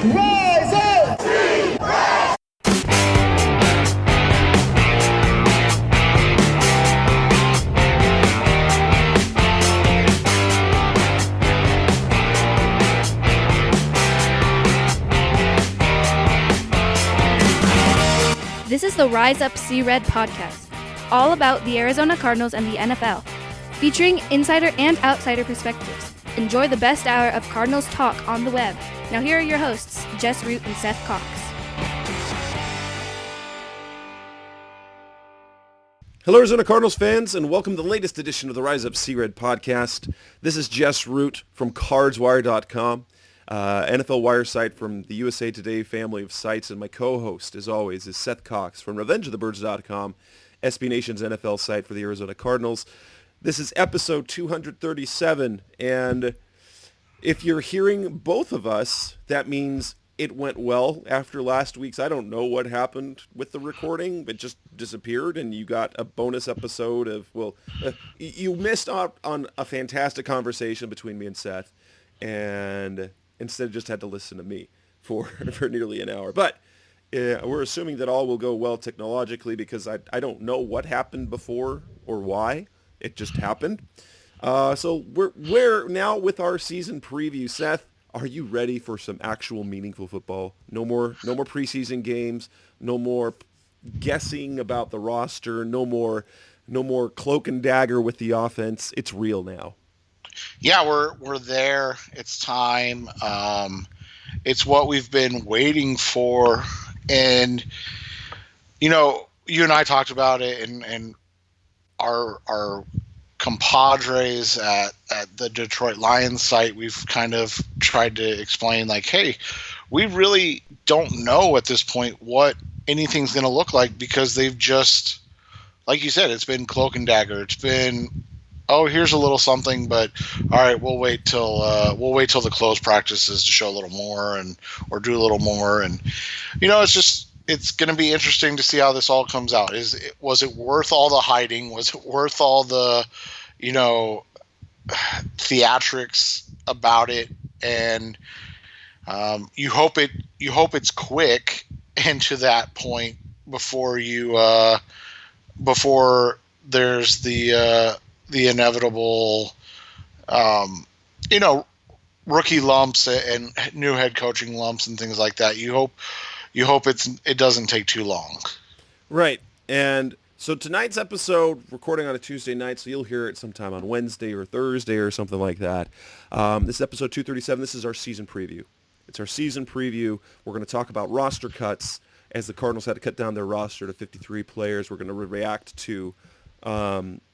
Rise up! This is the Rise Up See Red podcast, all about the Arizona Cardinals and the NFL, featuring insider and outsider perspectives. Enjoy the best hour of Cardinals talk on the web. Now here are your hosts, Jess Root and Seth Cox. Hello, Arizona Cardinals fans, and welcome to the latest edition of the Rise Up See Red podcast. This is Jess Root from CardsWire.com. NFL Wire site from the USA Today family of sites, and my co-host, as always, is Seth Cox from RevengeOfTheBirds.com, SB Nation's NFL site for the Arizona Cardinals. This is episode 237, and if you're hearing both of us, that means it went well after last week's. I don't know what happened with the recording. It just disappeared, and you got a bonus episode of, you missed out on a fantastic conversation between me and Seth, and instead just had to listen to me for nearly an hour. But we're assuming that all will go well technologically because I don't know what happened before or why. It just happened. So we're now with our season preview. Seth, are you ready for some actual meaningful football? No more preseason games. No more guessing about the roster. No more cloak and dagger with the offense. It's real now. Yeah, we're there. It's time. It's what we've been waiting for, and you and I talked about it, and our compadres at the Detroit Lions site, we've kind of tried to explain, like, hey, we really don't know at this point what anything's going to look like because they've just, like you said, it's been cloak and dagger. It's been, oh, here's a little something, but all right, we'll wait till the closed practices to show a little more or do a little more, and it's going to be interesting to see how this all comes out. Was it worth all the hiding? Was it worth all the, theatrics about it? And you hope it's quick and to that point before there's the inevitable, rookie lumps and new head coaching lumps and things like that. You hope it doesn't take too long. Right. And so tonight's episode, recording on a Tuesday night, so you'll hear it sometime on Wednesday or Thursday or something like that. This is episode 237. This is our season preview. It's our season preview. We're going to talk about roster cuts as the Cardinals had to cut down their roster to 53 players. We're going to react to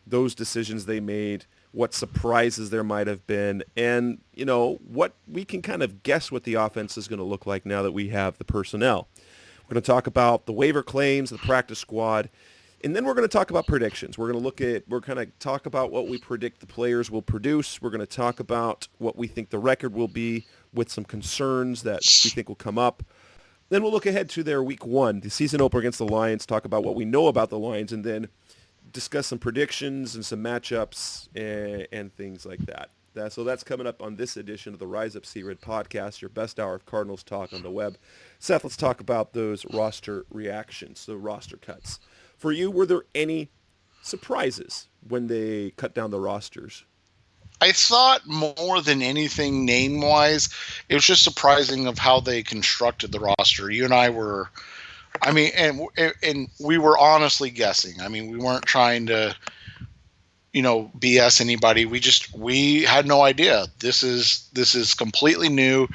those decisions they made, what surprises there might have been, and, what we can kind of guess what the offense is going to look like now that we have the personnel. We're going to talk about the waiver claims, the practice squad, and then we're going to talk about predictions. We're going to talk about what we predict the players will produce. We're going to talk about what we think the record will be with some concerns that we think will come up. Then we'll look ahead to their week one, the season opener against the Lions, talk about what we know about the Lions, and then discuss some predictions and some matchups and things like that. So that's coming up on this edition of the Rise Up See Red podcast, your best hour of Cardinals talk on the web. Seth, let's talk about those roster reactions, the roster cuts. For you, were there any surprises when they cut down the rosters? I thought more than anything name-wise, it was just surprising of how they constructed the roster. You and I were, and we were honestly guessing. We weren't trying to, BS anybody. We had no idea. This is completely new.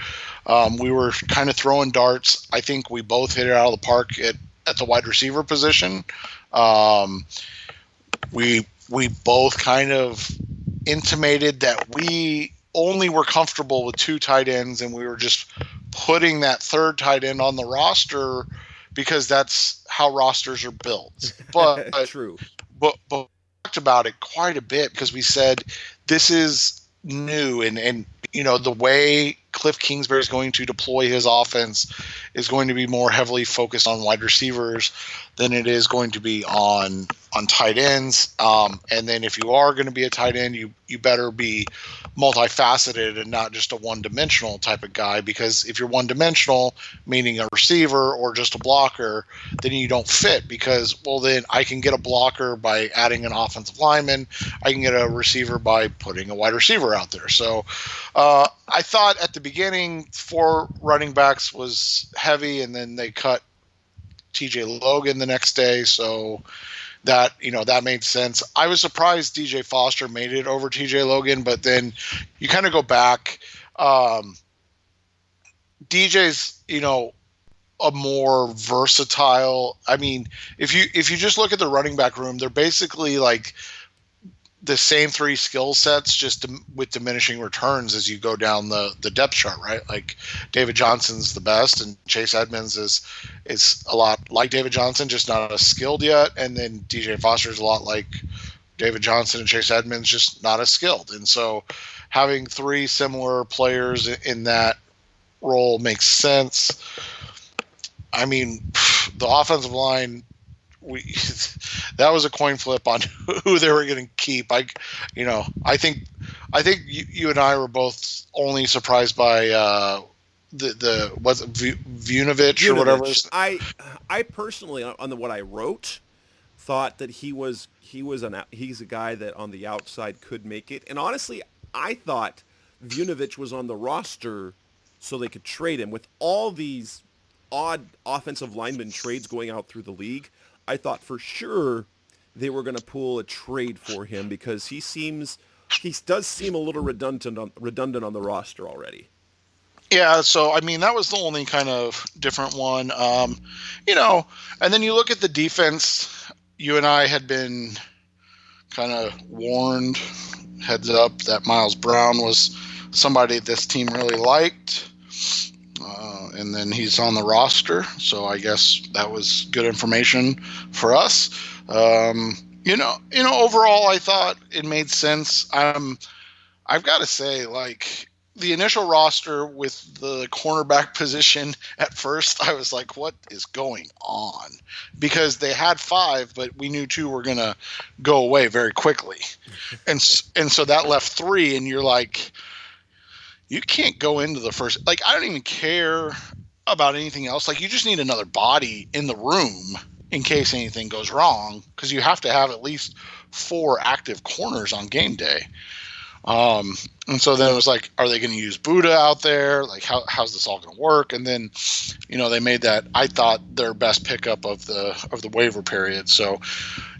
We were kind of throwing darts. I think we both hit it out of the park at the wide receiver position. We both kind of intimated that we only were comfortable with two tight ends, and we were just putting that third tight end on the roster because that's how rosters are built. But True. But we talked about it quite a bit because we said this is new, and the way Cliff Kingsbury is going to deploy his offense is going to be more heavily focused on wide receivers than it is going to be on tight ends. And then if you are going to be a tight end, you better be multifaceted and not just a one-dimensional type of guy, because if you're one-dimensional, meaning a receiver or just a blocker, then you don't fit, because, well, then I can get a blocker by adding an offensive lineman. I can get a receiver by putting a wide receiver out there. So I thought at the beginning 4 running backs was heavy, and then they cut TJ Logan the next day. So that, that made sense. I was surprised DJ Foster made it over TJ Logan, but then you kind of go back. DJ's, a more versatile. I mean, if you just look at the running back room, they're basically like the same 3 skill sets, just with diminishing returns as you go down the depth chart, right? Like David Johnson's the best, and Chase Edmonds is a lot like David Johnson, just not as skilled yet. And then DJ Foster's a lot like David Johnson and Chase Edmonds, just not as skilled. And so having 3 similar players in that role makes sense. I mean, the offensive line, that was a coin flip on who they were going to keep. I think you and I were both only surprised by the was it Vunovich or whatever. I personally, on what I wrote, thought that he's a guy that on the outside could make it. And honestly, I thought Vunovich was on the roster so they could trade him. With all these odd offensive lineman trades going out through the league, I thought for sure they were going to pull a trade for him, because he does seem a little redundant on the roster already. Yeah, so I mean that was the only kind of different one, and then you look at the defense. You and I had been kind of warned, heads up, that Miles Brown was somebody this team really liked. And then he's on the roster, so I guess that was good information for us. Overall, I thought it made sense. I've got to say, like, the initial roster with the cornerback position at first, I was like, what is going on? Because they had 5, but we knew 2 were going to go away very quickly. And so that left 3, and you're like, you can't go into the first, like, I don't even care about anything else. Like, you just need another body in the room in case anything goes wrong, because you have to have at least 4 active corners on game day. And so then it was like, are they going to use Buddha out there? Like, how's this all going to work? And then, they made that, I thought, their best pickup of the waiver period. So,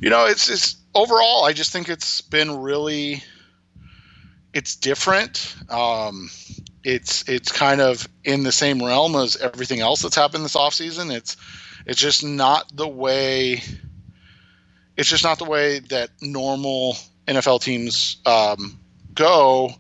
it's overall, I just think it's been really, it's different. It's kind of in the same realm as everything else that's happened this offseason. It's just not the way. It's just not the way that normal NFL teams go.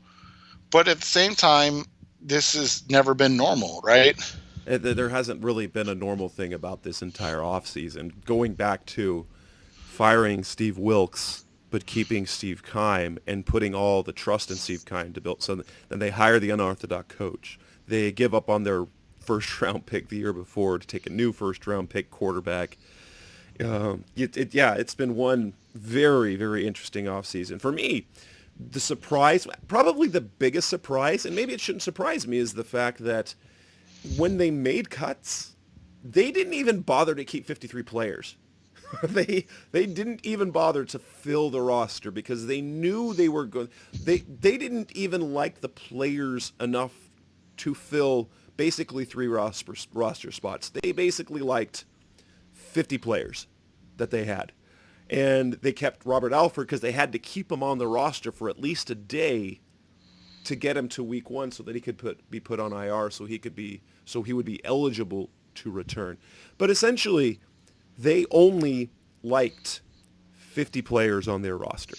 But at the same time, this has never been normal, right? There hasn't really been a normal thing about this entire offseason. Going back to firing Steve Wilkes, but keeping Steve Keim and putting all the trust in Steve Keim to build. So then they hire the unorthodox coach. They give up on their first-round pick the year before to take a new first-round pick quarterback. It's been one very, very interesting offseason. For me, the surprise, probably the biggest surprise, and maybe it shouldn't surprise me, is the fact that when they made cuts, they didn't even bother to keep 53 players. They didn't even bother to fill the roster, because they knew they were going. They didn't even like the players enough to fill basically 3 roster spots. They basically liked 50 players that they had, and they kept Robert Alford because they had to keep him on the roster for at least a day to get him to week 1 so that he could be put on IR so he would be eligible to return. But essentially, they only liked 50 players on their roster.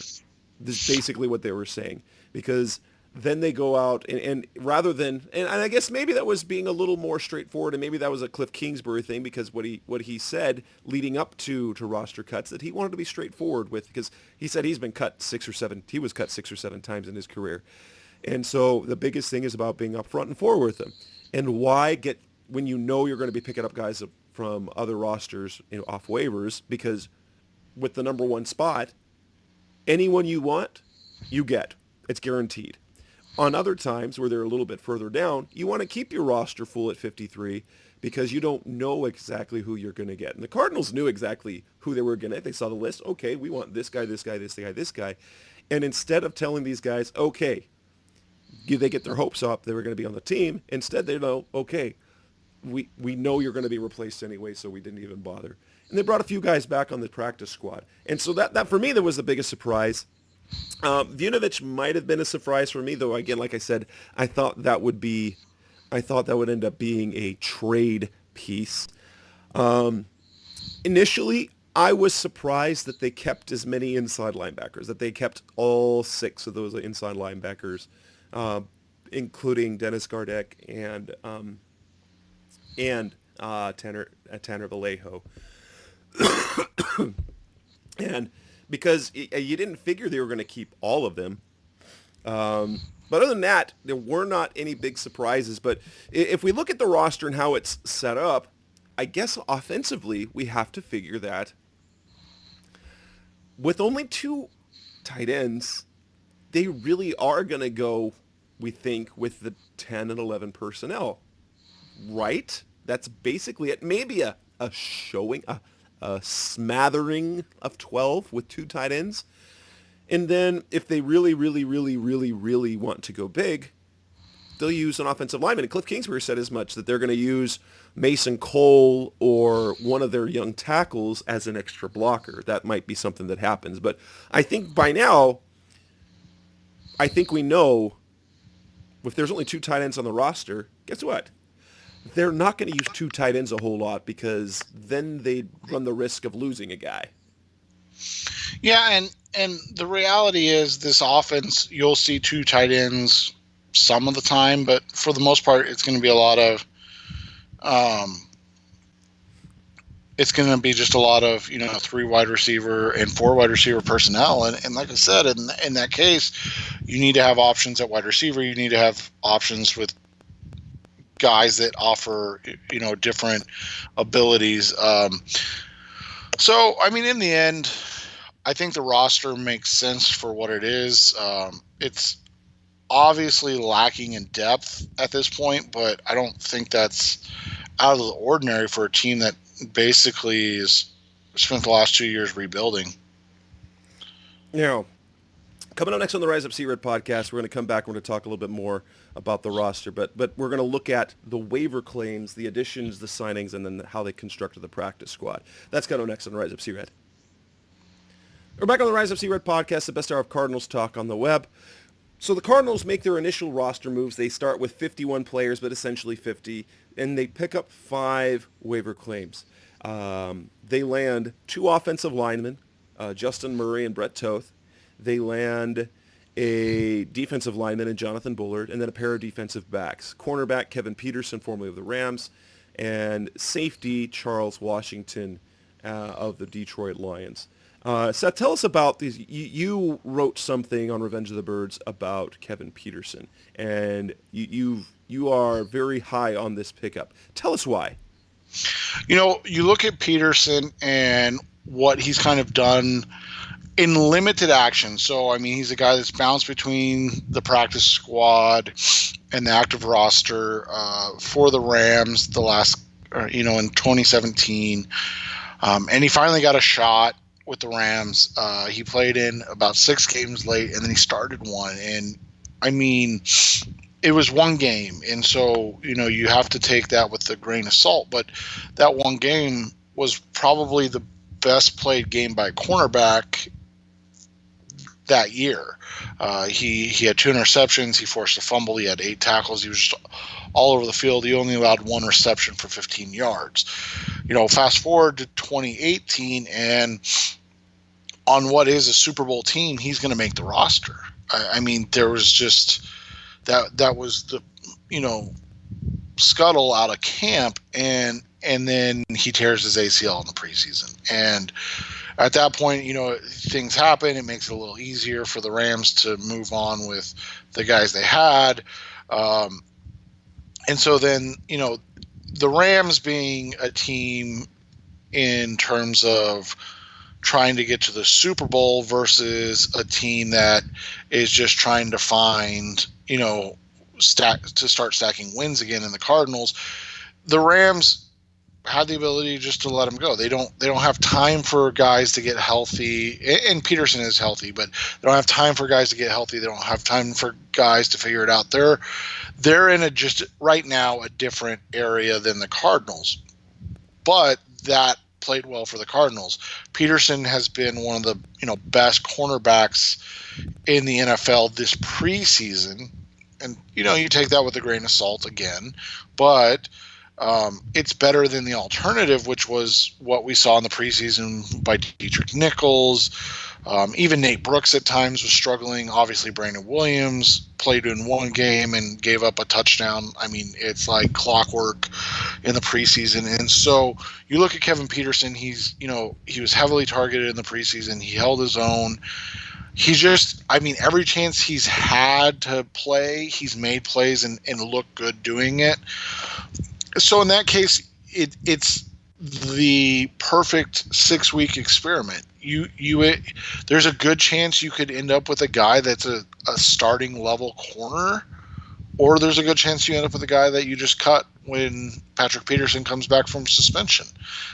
This is basically what they were saying, because then they go out and rather than, and I guess maybe that was being a little more straightforward, and maybe that was a Cliff Kingsbury thing, because what he said leading up to roster cuts, that he wanted to be straightforward with, because he said he was cut 6 or 7 times in his career. And so the biggest thing is about being upfront and forward with them. And why get when you know you're going to be picking up guys from other rosters, off waivers, because with the number one spot, anyone you want, you get. It's guaranteed. On other times where they're a little bit further down, you want to keep your roster full at 53 because you don't know exactly who you're going to get. And the Cardinals knew exactly who they were going to get. They saw the list. Okay, we want this guy, this guy, this guy, this guy. And instead of telling these guys, okay, they get their hopes up, they were going to be on the team. Instead, they know, okay, we know you're going to be replaced anyway, so we didn't even bother. And they brought a few guys back on the practice squad. And so that for me, that was the biggest surprise. Vujovic might have been a surprise for me, though. Again, like I said, I thought that would end up being a trade piece. Initially, I was surprised that they kept as many inside linebackers, that they kept all 6 of those inside linebackers, including Dennis Gardeck and Tanner Vallejo. And because you didn't figure they were going to keep all of them. But other than that, there were not any big surprises. But if we look at the roster and how it's set up, I guess offensively, we have to figure that with only 2 tight ends, they really are going to go, we think, with the 10 and 11 personnel, right? That's basically it. Maybe a smattering of 12 with 2 tight ends. And then if they really, really, really, really, really want to go big, they'll use an offensive lineman. And Cliff Kingsbury said as much, that they're going to use Mason Cole or one of their young tackles as an extra blocker. That might be something that happens. But I think by now, we know if there's only 2 tight ends on the roster, guess what? They're not going to use 2 tight ends a whole lot because then they run the risk of losing a guy. Yeah, and the reality is this offense, you'll see 2 tight ends some of the time, but for the most part, it's going to be a lot of it's going to be just a lot of 3 wide receiver and 4 wide receiver personnel, and like I said, in that case, you need to have options at wide receiver. You need to have options with guys that offer different abilities. So I mean, in the end, I think the roster makes sense for what it is. It's obviously lacking in depth at this point, but I don't think that's out of the ordinary for a team that basically is spent the last 2 years rebuilding. Now, coming up next on the Rise Up See Red podcast, we're going to come back. We're going to talk a little bit more about the roster, but we're going to look at the waiver claims, the additions, the signings, and then how they constructed the practice squad. That's coming up next on the Rise Up See Red. We're back on the Rise Up See Red podcast, the best hour of Cardinals talk on the web. So the Cardinals make their initial roster moves. They start with 51 players, but essentially 50, and they pick up 5 waiver claims. They land 2 offensive linemen, Justin Murray and Brett Toth. They land a defensive lineman in Jonathan Bullard, and then a pair of defensive backs. Cornerback Kevin Peterson, formerly of the Rams, and safety Charles Washington of the Detroit Lions. Seth, tell us about these. You wrote something on Revenge of the Birds about Kevin Peterson, and you are very high on this pickup. Tell us why. You look at Peterson and what he's kind of done in limited action. So, I mean, he's a guy that's bounced between the practice squad and the active roster for the Rams the last, in 2017. And he finally got a shot with the Rams. He played in about 6 games late, and then he started one. And, I mean, it was one game. And so, you have to take that with a grain of salt. But that one game was probably the best played game by a cornerback that year. He had 2 interceptions. He forced a fumble. He had 8 tackles. He was just all over the field. He only allowed 1 reception for 15 yards. Fast forward to 2018, and on what is a Super Bowl team, he's going to make the roster. I mean, there was just that was the scuttle out of camp, and then he tears his ACL in the preseason. And at that point, things happen. It makes it a little easier for the Rams to move on with the guys they had. And so then, the Rams being a team in terms of trying to get to the Super Bowl versus a team that is just trying to find, to start stacking wins again in the Cardinals. The Rams had the ability just to let them go. They don't have time for guys to get healthy, and Peterson is healthy, but they don't have time for guys to get healthy. They don't have time for guys to figure it out. They're in just right now a different area than the Cardinals, but that played well for the Cardinals. Peterson has been one of the best cornerbacks in the NFL this preseason, and you take that with a grain of salt again, but it's better than the alternative, which was what we saw in the preseason by Dietrich Nichols. Even Nate Brooks at times was struggling. Obviously, Brandon Williams played in one game and gave up a touchdown. I mean, it's like clockwork in the preseason. And so you look at Kevin Peterson, he was heavily targeted in the preseason. He held his own. Every chance he's had to play, he's made plays and looked good doing it. So in that case, it's the perfect 6-week experiment. There's a good chance you could end up with a guy that's a starting level corner, or there's a good chance you end up with a guy that you just cut when Patrick Peterson comes back from suspension.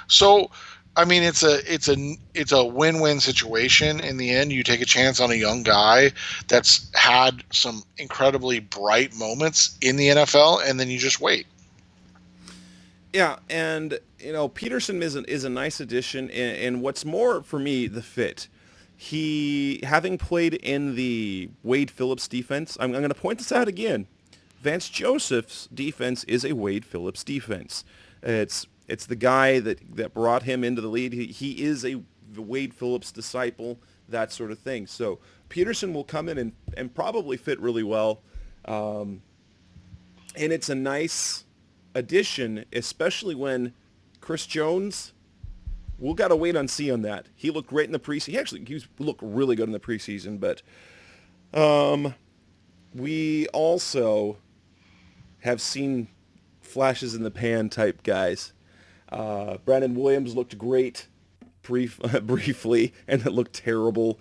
So, it's a win-win situation in the end. You take a chance on a young guy that's had some incredibly bright moments in the NFL, and then you just wait. Yeah, and Peterson is a nice addition, and what's more for me, the fit. He, having played in the Wade Phillips defense, I'm going to point this out again. Vance Joseph's defense is a Wade Phillips defense. It's the guy that brought him into the league. He is the Wade Phillips disciple, that sort of thing. So Peterson will come in and probably fit really well, and it's a nice addition, especially when Chris Jones, we'll got to wait and see on that. He looked great in the preseason. He looked really good in the preseason, but we also have seen flashes in the pan type guys. Brandon Williams looked great briefly, and it looked terrible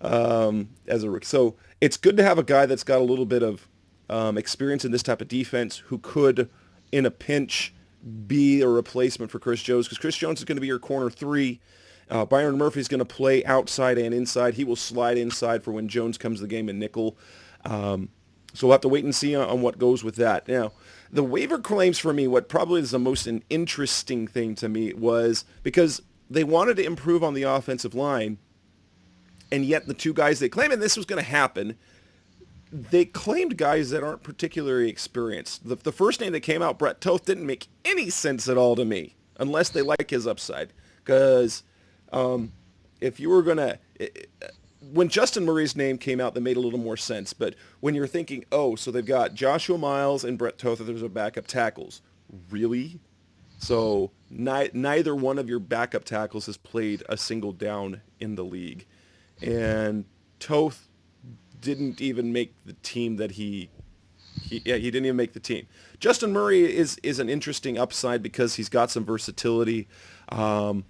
as a rookie. So it's good to have a guy that's got a little bit of experience in this type of defense who could, in a pinch, be a replacement for Chris Jones, because Chris Jones is going to be your corner 3. Byron Murphy is going to play outside and inside. He will slide inside for when Jones comes to the game in nickel. So we'll have to wait and see on what goes with that. Now, the waiver claims for me, what probably is the most interesting thing to me was because they wanted to improve on the offensive line, and yet the two guys they claimed, and this was going to happen, they claimed guys that aren't particularly experienced. The first name that came out, Brett Toth, didn't make any sense at all to me, unless they like his upside. Because if you were going to... When Justin Murray's name came out, that made a little more sense. But when you're thinking, so they've got Joshua Miles and Brett Toth, there's a backup tackles. Really? So neither one of your backup tackles has played a single down in the league. And Toth didn't even make the team that he didn't even make the team. Justin Murray is an interesting upside because he's got some versatility. And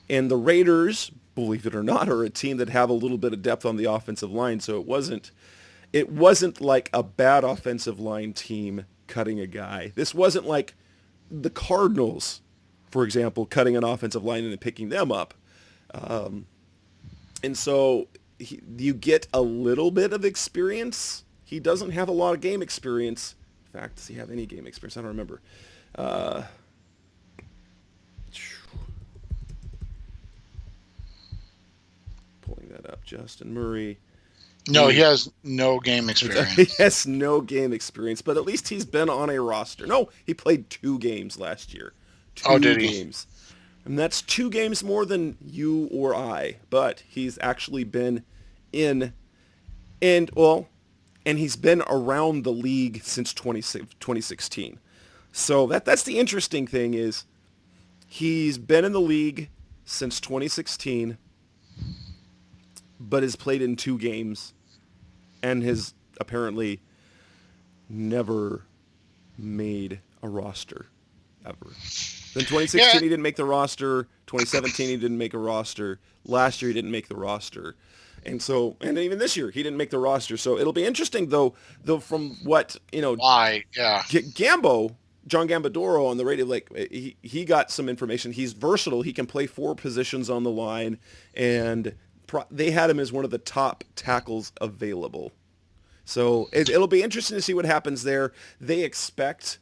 the Raiders, believe it or not, are a team that have a little bit of depth on the offensive line. So it wasn't like a bad offensive line team cutting a guy. This wasn't like the Cardinals, for example, cutting an offensive line and then picking them up. And so you get a little bit of experience. He doesn't have a lot of game experience. In fact, does he have any game experience? I don't remember. Pulling that up. Justin Murray. No, he has no game experience. He has no game experience, but at least he's been on a roster. No, he played 2 games last year. 2 did he? games. And that's 2 games more than you or I, but he's actually been in, and he's been around the league since 2016. So that's the interesting thing is he's been in the league since 2016, but has played in 2 games and has apparently never made a roster ever. Then 2016 Yeah. he didn't make the roster. 2017 he didn't make a roster. Last year he didn't make the roster. And so, and even this year he didn't make the roster. So it'll be interesting though from what, Why? Yeah. John Gambadoro on the radio, like he got some information. He's versatile. He can play 4 positions on the line, and they had him as one of the top tackles available. So it'll be interesting to see what happens there. They expect,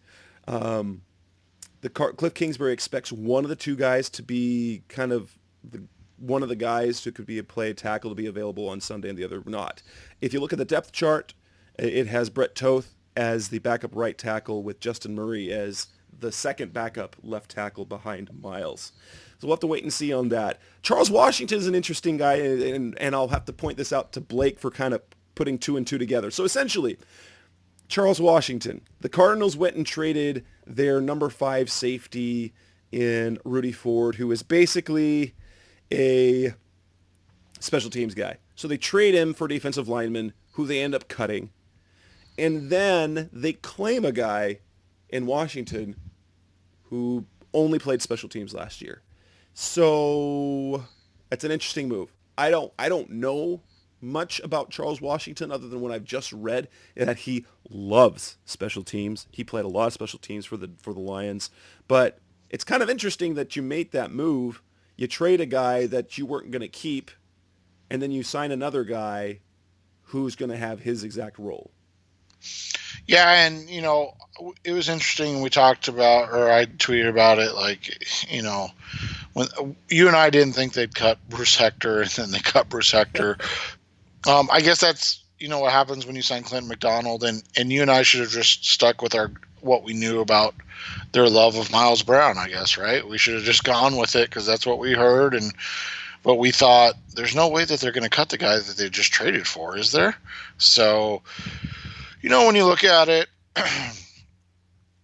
Cliff Kingsbury expects one of the 2 guys to be kind of one of the guys who could be a tackle to be available on Sunday and the other not. If you look at the depth chart, it has Brett Toth as the backup right tackle with Justin Murray as the second backup left tackle behind Miles. So we'll have to wait and see on that. Charles Washington is an interesting guy, and I'll have to point this out to Blake for kind of putting 2 and 2 together. So essentially, Charles Washington, the Cardinals went and traded their number 5 safety in Rudy Ford, who is basically a special teams guy. So they trade him for defensive lineman, who they end up cutting. And then they claim a guy in Washington who only played special teams last year. So that's an interesting move. I don't know much about Charles Washington other than what I've just read, that he loves special teams. He played a lot of special teams for the Lions. But it's kind of interesting that you made that move. You trade a guy that you weren't going to keep, and then you sign another guy who's going to have his exact role. Yeah, and it was interesting. We talked about, or I tweeted about it, like, when you and I didn't think they'd cut Bruce Hector, and then they cut Bruce Hector. I guess that's what happens when you sign Clint McDonald, and you and I should have just stuck with what we knew about their love of Miles Brown. I guess, right? We should have just gone with it because that's what we heard, but we thought there's no way that they're going to cut the guy that they just traded for, is there? So. When you look at it,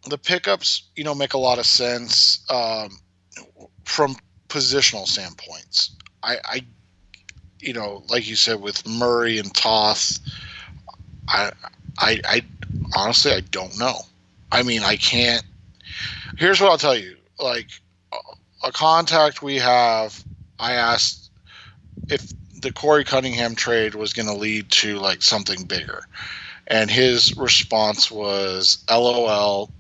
the pickups, make a lot of sense from positional standpoints. I like you said, with Murray and Toth, I honestly, I don't know. I mean, I can't. Here's what I'll tell you. Like, a contact we have, I asked if the Corey Cunningham trade was going to lead to, like, something bigger. And his response was, LOL,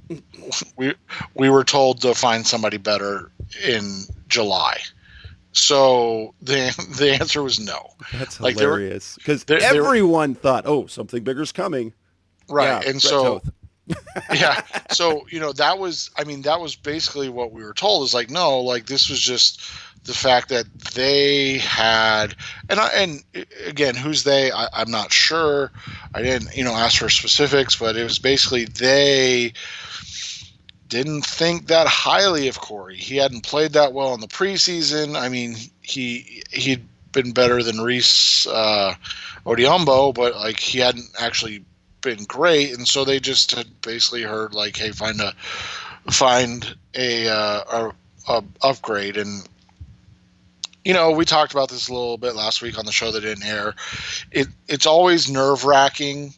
we were told to find somebody better in July. So the answer was no. That's hilarious. Because everyone thought, something bigger's coming. Right. Yeah, and so, yeah. So, that was basically what we were told, is like, no, like, this was just the fact that they had, and again, who's they? I'm not sure. I didn't, ask for specifics, but it was basically they didn't think that highly of Corey. He hadn't played that well in the preseason. I mean, he'd been better than Reese Odiombo, but like he hadn't actually been great, and so they just had basically heard like, hey, find a upgrade. And we talked about this a little bit last week on the show that didn't air. It's always nerve-wracking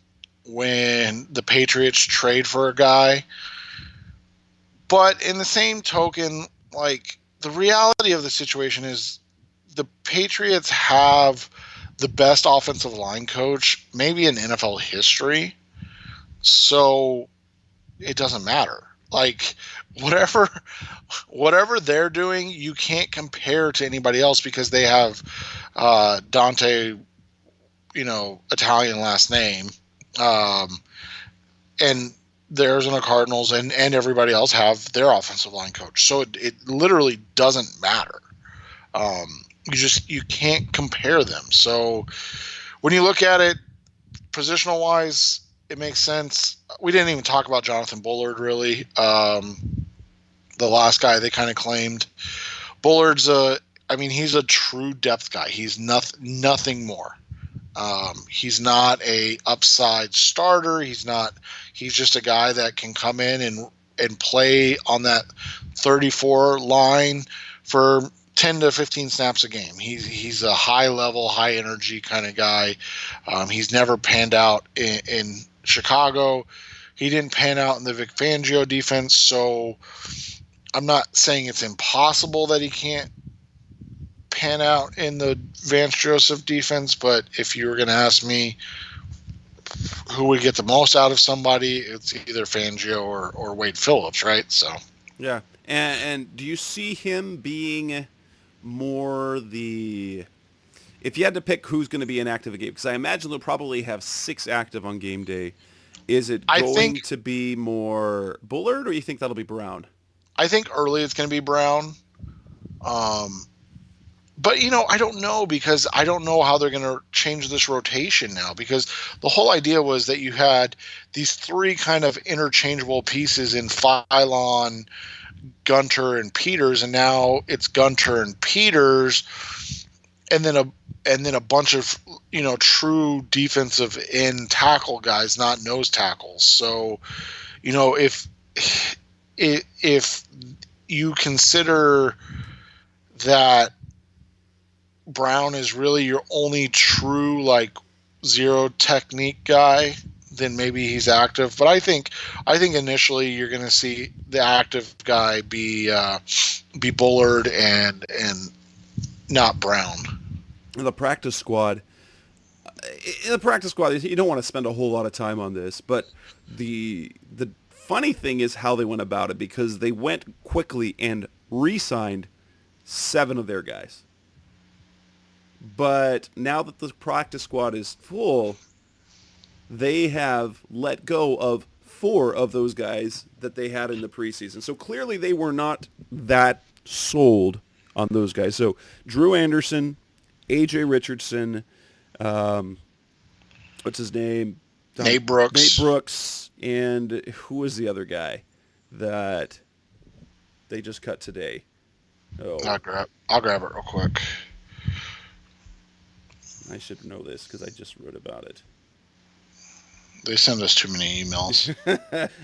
when the Patriots trade for a guy, but in the same token, like, the reality of the situation is the Patriots have the best offensive line coach maybe in NFL history, so it doesn't matter. Like, whatever they're doing, you can't compare to anybody else because they have Dante, Italian last name, and the Arizona Cardinals and everybody else have their offensive line coach. So it literally doesn't matter. You can't compare them. So when you look at it positional wise, it makes sense. We didn't even talk about Jonathan Bullard really. The last guy they kind of claimed. Bullard's he's a true depth guy. He's nothing more. He's not a upside starter. He's just a guy that can come in and play on that 34 line for 10 to 15 snaps a game. He's a high level, high energy kind of guy. He's never panned out in Chicago. He didn't pan out in the Vic Fangio defense, so I'm not saying it's impossible that he can't pan out in the Vance Joseph defense, but if you were going to ask me who would get the most out of somebody, it's either Fangio or Wade Phillips, right? So Yeah. And do you see him being more if you had to pick who's going to be inactive a game, because I imagine they'll probably have 6 active on game day, is it going to be more Bullard, or you think that'll be Brown? I think early it's going to be Brown. But, I don't know, because I don't know how they're going to change this rotation now, because the whole idea was that you had these 3 kind of interchangeable pieces in Phylon, Gunter, and Peters, and now it's Gunter and Peters, and then a bunch of true defensive end tackle guys, not nose tackles. So, if you consider that Brown is really your only true zero technique guy, then maybe he's active. But I think initially you're going to see the active guy be Bullard and not Brown. The practice squad. In the practice squad, you don't want to spend a whole lot of time on this, but the funny thing is how they went about it, because they went quickly and re-signed 7 of their guys. But now that the practice squad is full, they have let go of 4 of those guys that they had in the preseason. So clearly they were not that sold on those guys. So Drew Anderson, A.J. Richardson, what's his name? Nate Brooks, and who was the other guy that they just cut today? Oh, I'll grab it real quick. I should know this because I just wrote about it. They send us too many emails.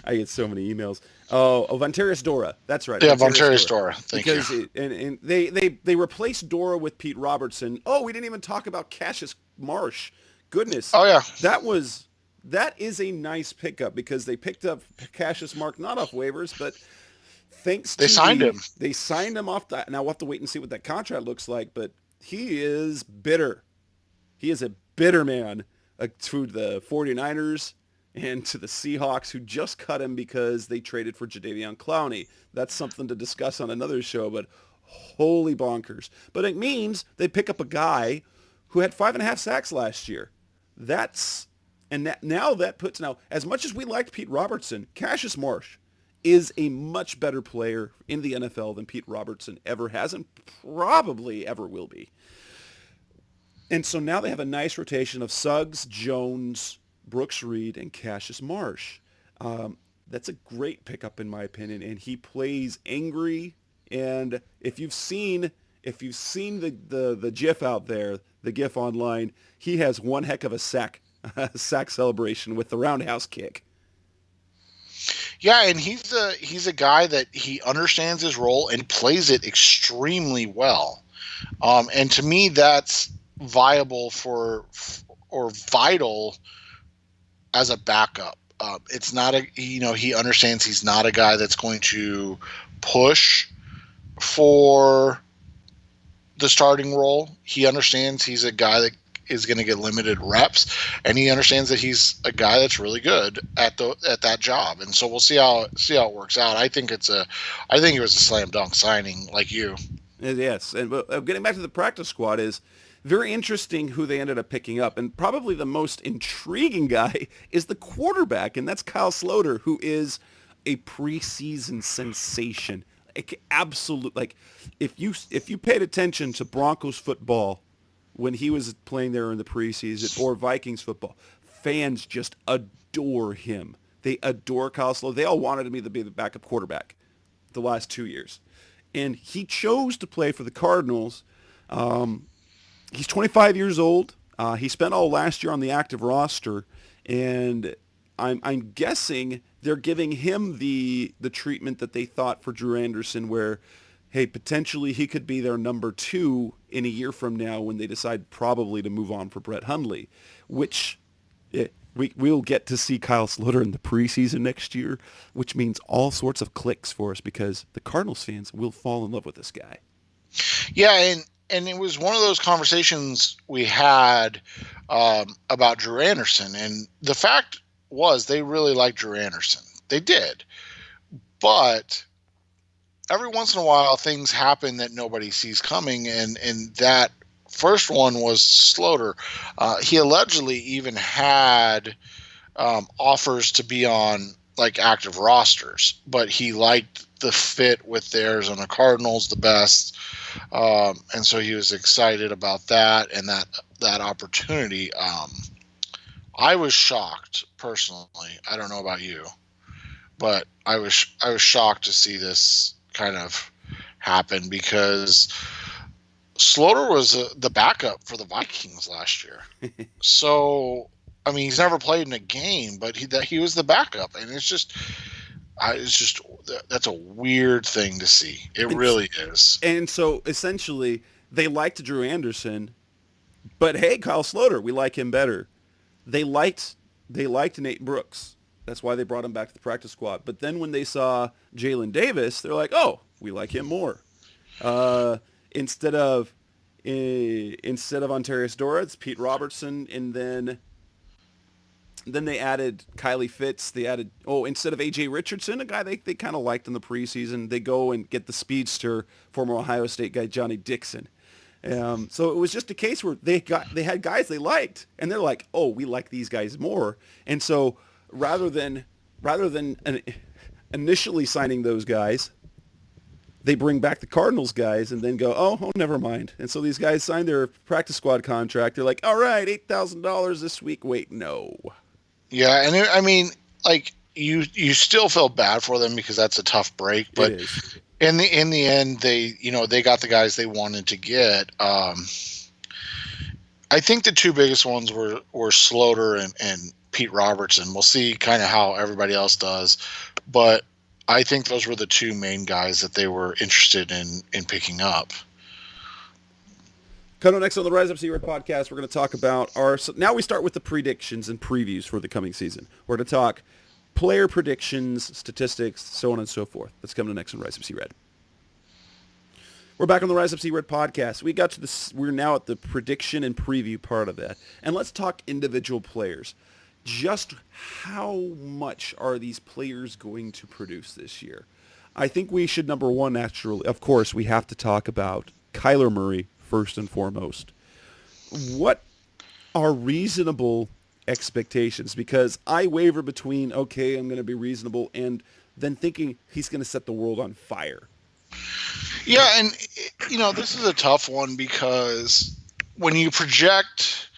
I get so many emails. Oh, Vontaris Dora. That's right. Yeah, Vontaris Dora. Thank you. And they replaced Dora with Pete Robertson. Oh, we didn't even talk about Cassius Marsh. Goodness. Oh, yeah. That is a nice pickup, because they picked up Cassius Mark not off waivers, but they signed him. They signed him off that. Now we'll have to wait and see what that contract looks like, but he is bitter. He is a bitter man to the 49ers and to the Seahawks, who just cut him because they traded for Jadeveon Clowney. That's something to discuss on another show, but holy bonkers. But it means they pick up a guy who had 5.5 sacks last year. Now, as much as we liked Pete Robertson, Cassius Marsh is a much better player in the NFL than Pete Robertson ever has and probably ever will be. And so now they have a nice rotation of Suggs, Jones, Brooks Reed, and Cassius Marsh. That's a great pickup in my opinion, and he plays angry. And if you've seen the GIF out there, the GIF online, he has one heck of a sack celebration with the roundhouse kick. Yeah, and he's a guy that he understands his role and plays it extremely well. And to me, that's viable or vital as a backup. It's not he understands he's not a guy that's going to push for the starting role. He understands he's a guy that is going to get limited reps, and he understands that he's a guy that's really good at that job. And so we'll see how it works out. I think it was a slam dunk signing, like you. Yes, and getting back to the practice squad, is very interesting who they ended up picking up. And probably the most intriguing guy is the quarterback, and that's Kyle Sloter, who is a preseason sensation. If you paid attention to Broncos football when he was playing there in the preseason, or Vikings football, fans just adore him. They adore Kyle Sloter. They all wanted him to be the backup quarterback the last 2 years. And he chose to play for the Cardinals. He's 25 years old. He spent all last year on the active roster, and I'm guessing they're giving him the treatment that they thought for Drew Anderson, where hey, potentially he could be their number 2 in a year from now when they decide probably to move on for Brett Hundley, which we'll get to see Kyle Sloter in the preseason next year, which means all sorts of clicks for us because the Cardinals fans will fall in love with this guy. Yeah, and it was one of those conversations we had about Drew Anderson, and the fact was they really liked Drew Anderson. They did, but every once in a while things happen that nobody sees coming, and that first one was Sloter. He allegedly even had offers to be on like active rosters, but he liked the fit with the Arizona Cardinals the best, and so he was excited about that and that opportunity. I was shocked personally. I don't know about you, but I was shocked to see this kind of happen because Sloter was the backup for the Vikings last year. So, I mean, he's never played in a game, but he was the backup, and it's just that's a weird thing to see. It really is. And so, essentially, they liked Drew Anderson, but hey, Kyle Sloter, we like him better. They liked Nate Brooks. That's why they brought him back to the practice squad. But then when they saw Jalen Davis, they're like, oh, we like him more. Instead of Ontarius Dora, it's Pete Robertson, and then they added Kylie Fitz. They added instead of AJ Richardson, a guy they kind of liked in the preseason, they go and get the speedster, former Ohio State guy Johnny Dixon. So it was just a case where they had guys they liked, and they're like, oh, we like these guys more. And so rather than initially signing those guys, they bring back the Cardinals guys and then go, oh, never mind. And so these guys signed their practice squad contract. They're like, all right, $8,000 this week. Wait, no. Yeah, and I mean, like you still feel bad for them because that's a tough break, but in the end, they got the guys they wanted to get. I think the two biggest ones were Sloter and Pete Robertson. We'll see kind of how everybody else does, but I think those were the two main guys that they were interested in picking up. Coming up next on the Rise Up See Red podcast, we're going to talk about now we start with the predictions and previews for the coming season. We're going to talk player predictions, statistics, so on and so forth. That's coming next on Rise Up See Red. We're back on the Rise Up See Red podcast. We're now at the prediction and preview part of that. And let's talk individual players. Just how much are these players going to produce this year? I think we should, number one, naturally, of course, we have to talk about Kyler Murray first and foremost. What are reasonable expectations? Because I waver between, okay, I'm going to be reasonable, and then thinking he's going to set the world on fire. Yeah, and, this is a tough one because when you project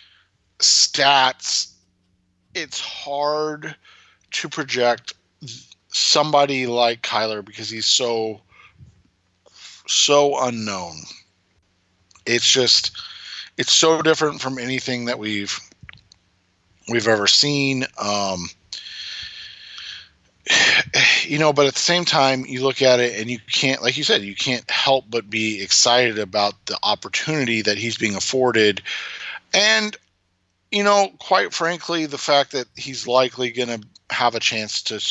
stats, it's hard to project somebody like Kyler because he's so unknown. It's so different from anything that we've ever seen. But at the same time, you look at it and you can't, like you said, you can't help but be excited about the opportunity that he's being afforded. And, quite frankly, the fact that he's likely going to have a chance to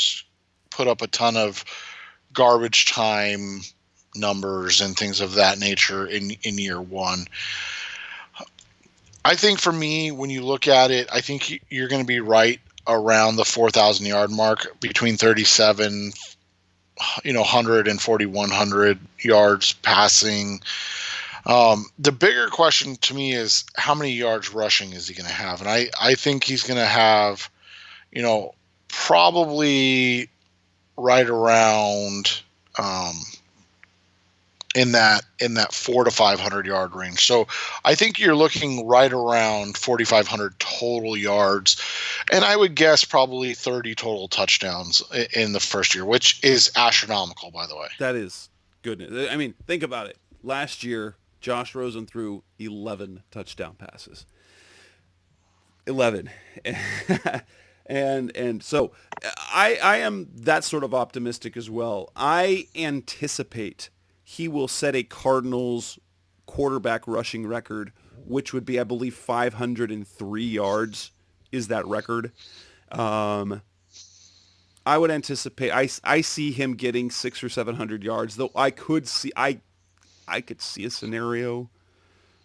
put up a ton of garbage time numbers and things of that nature in year one. I think for me, when you look at it, I think you're going to be right around the 4,000 yard mark, between 3,700 and 4,100 yards passing. The bigger question to me is how many yards rushing is he going to have? And I think he's going to have, probably right around in that 400 to 500 yard range. So I think you're looking right around 4,500 total yards, and I would guess probably 30 total touchdowns in the first year, which is astronomical, by the way. That is goodness. I mean, think about it. Last year, Josh Rosen threw 11 touchdown passes. 11. And so I am that sort of optimistic as well. I anticipate he will set a Cardinals quarterback rushing record, which would be, I believe, 503 yards is that record. I would anticipate, I see him getting 600 or 700 yards, though I could see a scenario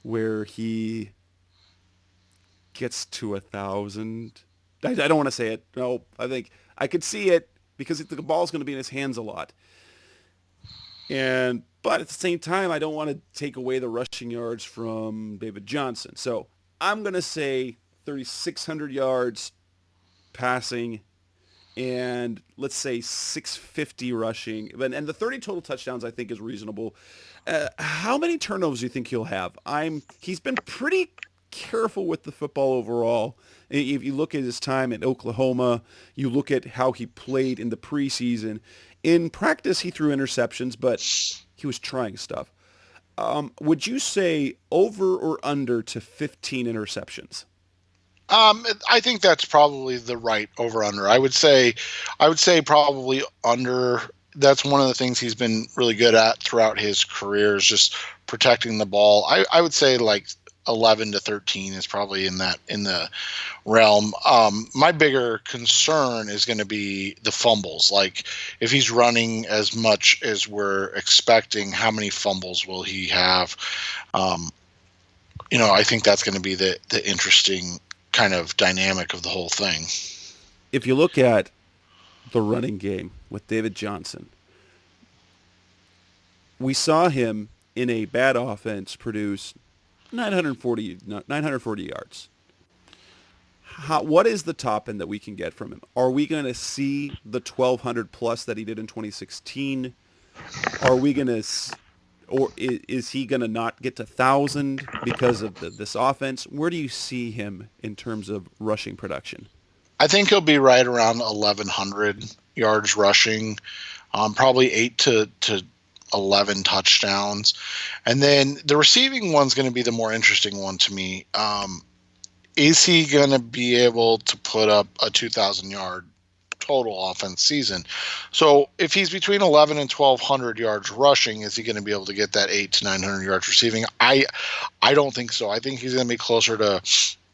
where he gets to 1,000. I don't want to say it. No, I think I could see it because the ball's going to be in his hands a lot. But at the same time, I don't want to take away the rushing yards from David Johnson. So I'm going to say 3,600 yards passing and let's say 650 rushing. And the 30 total touchdowns I think is reasonable. How many turnovers do you think he'll have? He's been pretty careful with the football overall. If you look at his time in Oklahoma, you look at how he played in the preseason. In practice, he threw interceptions, but he was trying stuff. Would you say over or under to 15 interceptions? I think that's probably the right over/under. I would say probably under. That's one of the things he's been really good at throughout his career is just protecting the ball. I would say like 11 to 13 is probably in the realm. My bigger concern is going to be the fumbles. Like if he's running as much as we're expecting, how many fumbles will he have? I think that's going to be the interesting kind of dynamic of the whole thing. If you look at the running game with David Johnson, we saw him in a bad offense produce 940 yards. What is the top end that we can get from him? Are we going to see the 1,200 plus that he did in 2016? Are we going to, or is he going to not get to 1,000 because of this offense? Where do you see him in terms of rushing production? I think he'll be right around 1,100 yards rushing, probably 8 to 11 touchdowns. And then the receiving one's going to be the more interesting one to me. Is he going to be able to put up a 2,000-yard total offense season? So if he's between 11 and 1,200 yards rushing, is he going to be able to get that 800 to 900 yards receiving? I don't think so. I think he's going to be closer to a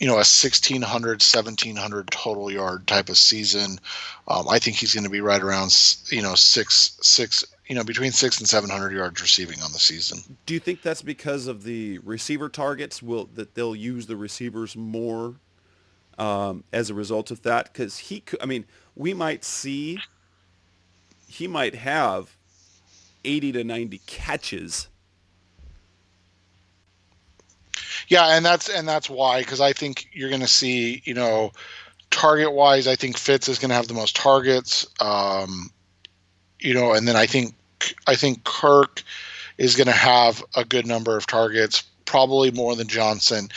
1,600, 1,700 total yard type of season. I think he's going to be right around between 600 and 700 yards receiving on the season. Do you think that's because of the receiver targets? That they'll use the receivers more as a result of that? Because we might see he might have 80 to 90 catches. Yeah, and that's why, because I think you're going to see, target wise, I think Fitz is going to have the most targets. And then I think Kirk is going to have a good number of targets, probably more than Johnson.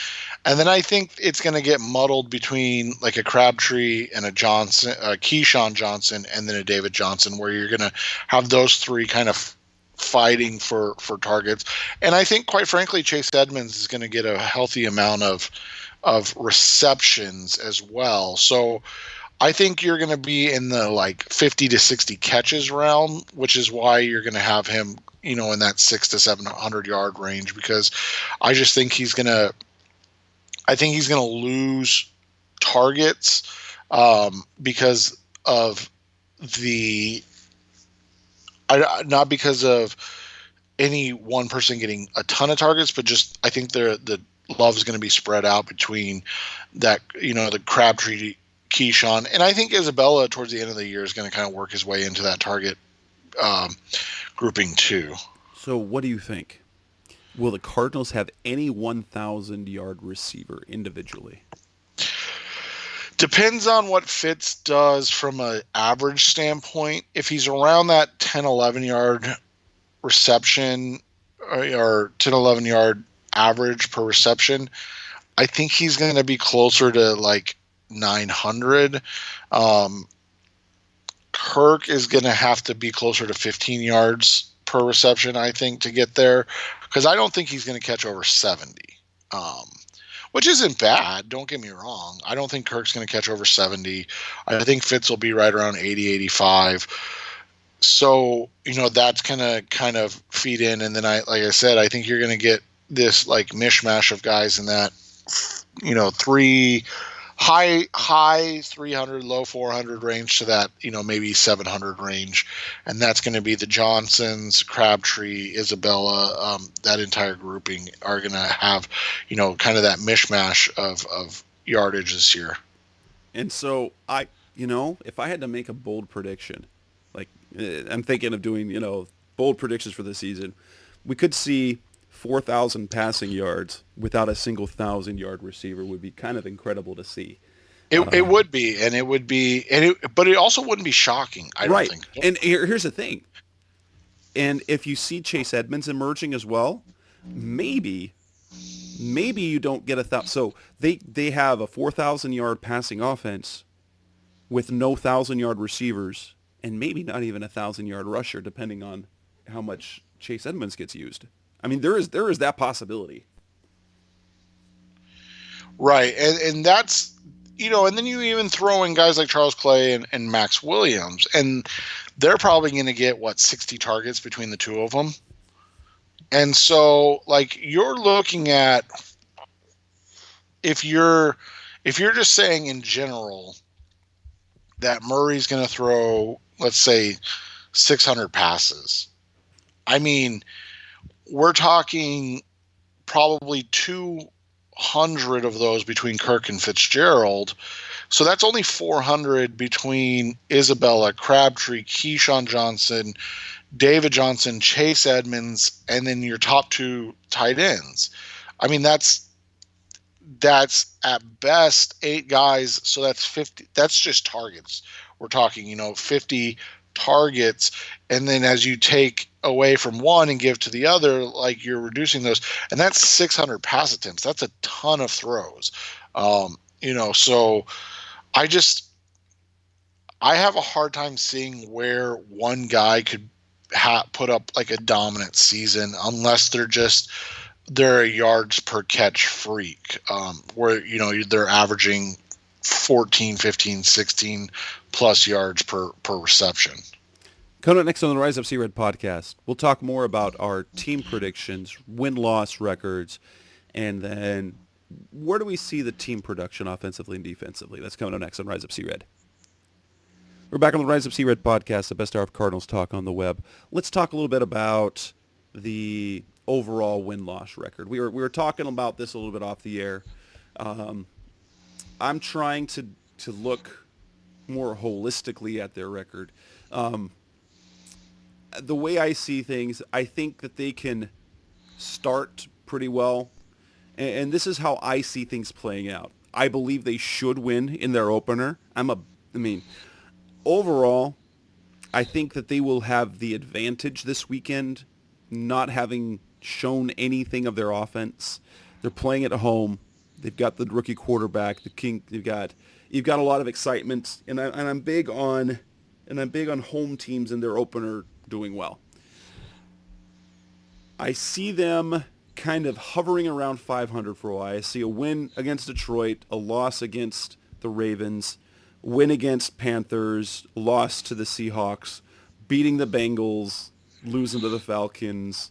And then I think it's going to get muddled between like a Crabtree and a Keyshawn Johnson, and then a David Johnson, where you're going to have those three kind of fighting for targets. And I think, quite frankly, Chase Edmonds is going to get a healthy amount of receptions as well. So I think you're going to be in the like 50 to 60 catches realm, which is why you're going to have him, in that 600 to 700 yard range, because I just think he's going to lose targets because of not because of any one person getting a ton of targets, but just I think the love is going to be spread out between that, the Crabtree, Keyshawn, and I think Isabella towards the end of the year is going to kind of work his way into that target grouping too. So what do you think? Will the Cardinals have any 1,000-yard receiver individually? Depends on what Fitz does from an average standpoint. If he's around that 10, 11-yard reception or 10, 11-yard average per reception, I think he's going to be closer to like 900. Kirk is going to have to be closer to 15 yards per reception, I think, to get there, because I don't think he's going to catch over 70. Which isn't bad. Don't get me wrong. I don't think Kirk's going to catch over 70. I think Fitz will be right around 80, 85. So, that's going to kind of feed in, and then like I said, I think you're going to get this like mishmash of guys in that, three high 300, low 400 range to that, maybe 700 range, and that's going to be the Johnsons, Crabtree, Isabella, that entire grouping are going to have, kind of that mishmash of yardage this year. And so if I had to make a bold prediction, like I'm thinking of doing, bold predictions for the season, we could see 4,000 passing yards without a single 1,000-yard receiver would be kind of incredible to see. It would be, and it would be, but it also wouldn't be shocking. I don't think. And here's the thing. And if you see Chase Edmonds emerging as well, maybe you don't get 1,000. So they have a 4,000-yard passing offense with no 1,000-yard receivers, and maybe not even a 1,000-yard rusher, depending on how much Chase Edmonds gets used. I mean, there is that possibility. Right, and that's, and then you even throw in guys like Charles Clay and Max Williams, and they're probably going to get 60 targets between the two of them. And so, like, you're looking at, if you're just saying in general that Murray's going to throw, let's say, 600 passes. I mean, we're talking probably 200 of those between Kirk and Fitzgerald. So that's only 400 between Isabella, Crabtree, Keyshawn Johnson, David Johnson, Chase Edmonds, and then your top two tight ends. I mean, that's at best 8 guys. So that's 50. That's just targets. We're talking, 50 targets. And then as you take away from one and give to the other, like, you're reducing those, and that's 600 pass attempts. That's a ton of throws. So I have a hard time seeing where one guy could put up like a dominant season unless they're a yards per catch freak, where, they're averaging 14, 15, 16 plus yards per reception. Coming up next on the Rise Up C-Red podcast, we'll talk more about our team predictions, win-loss records, and then where do we see the team production offensively and defensively? That's coming up next on Rise Up C-Red. We're back on the Rise Up C-Red podcast, the best hour of Cardinals talk on the web. Let's talk a little bit about the overall win-loss record. We were talking about this a little bit off the air. I'm trying to look more holistically at their record. The way I see things, I think that they can start pretty well, and this is how I see things playing out. I believe they should win in their opener. Overall, I think that they will have the advantage this weekend, not having shown anything of their offense. They're playing at home. They've got the rookie quarterback, the king. You've got a lot of excitement, and I'm big on home teams in their opener doing well. I see them kind of hovering around 500 for a while. I see a win against Detroit, a loss against the Ravens, win against Panthers, loss to the Seahawks, beating the Bengals, losing to the Falcons,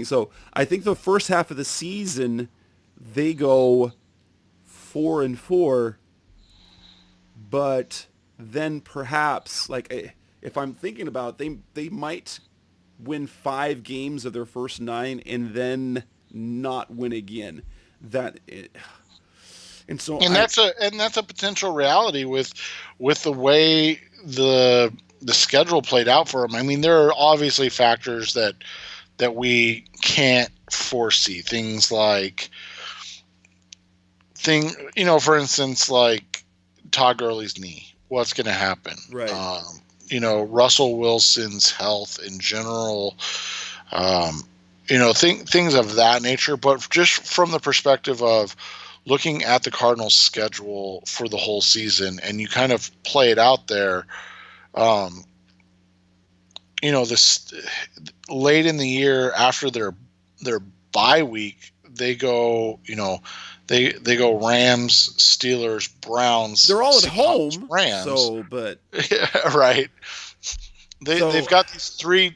so I think the first half of the season they go 4-4, but then perhaps, like, if I'm thinking about it, they might win 5 games of their first 9 and then not win again. That's a potential reality with the way the schedule played out for them. I mean, there are obviously factors that we can't foresee. Things like for instance, like Todd Gurley's knee. What's going to happen? Right. Russell Wilson's health in general. Things of that nature. But just from the perspective of looking at the Cardinals' schedule for the whole season, and you kind of play it out there, this late in the year after their bye week, they go, they go Rams, Steelers, Browns. They're all at Seahawks, home, Rams. so but right. They've got these three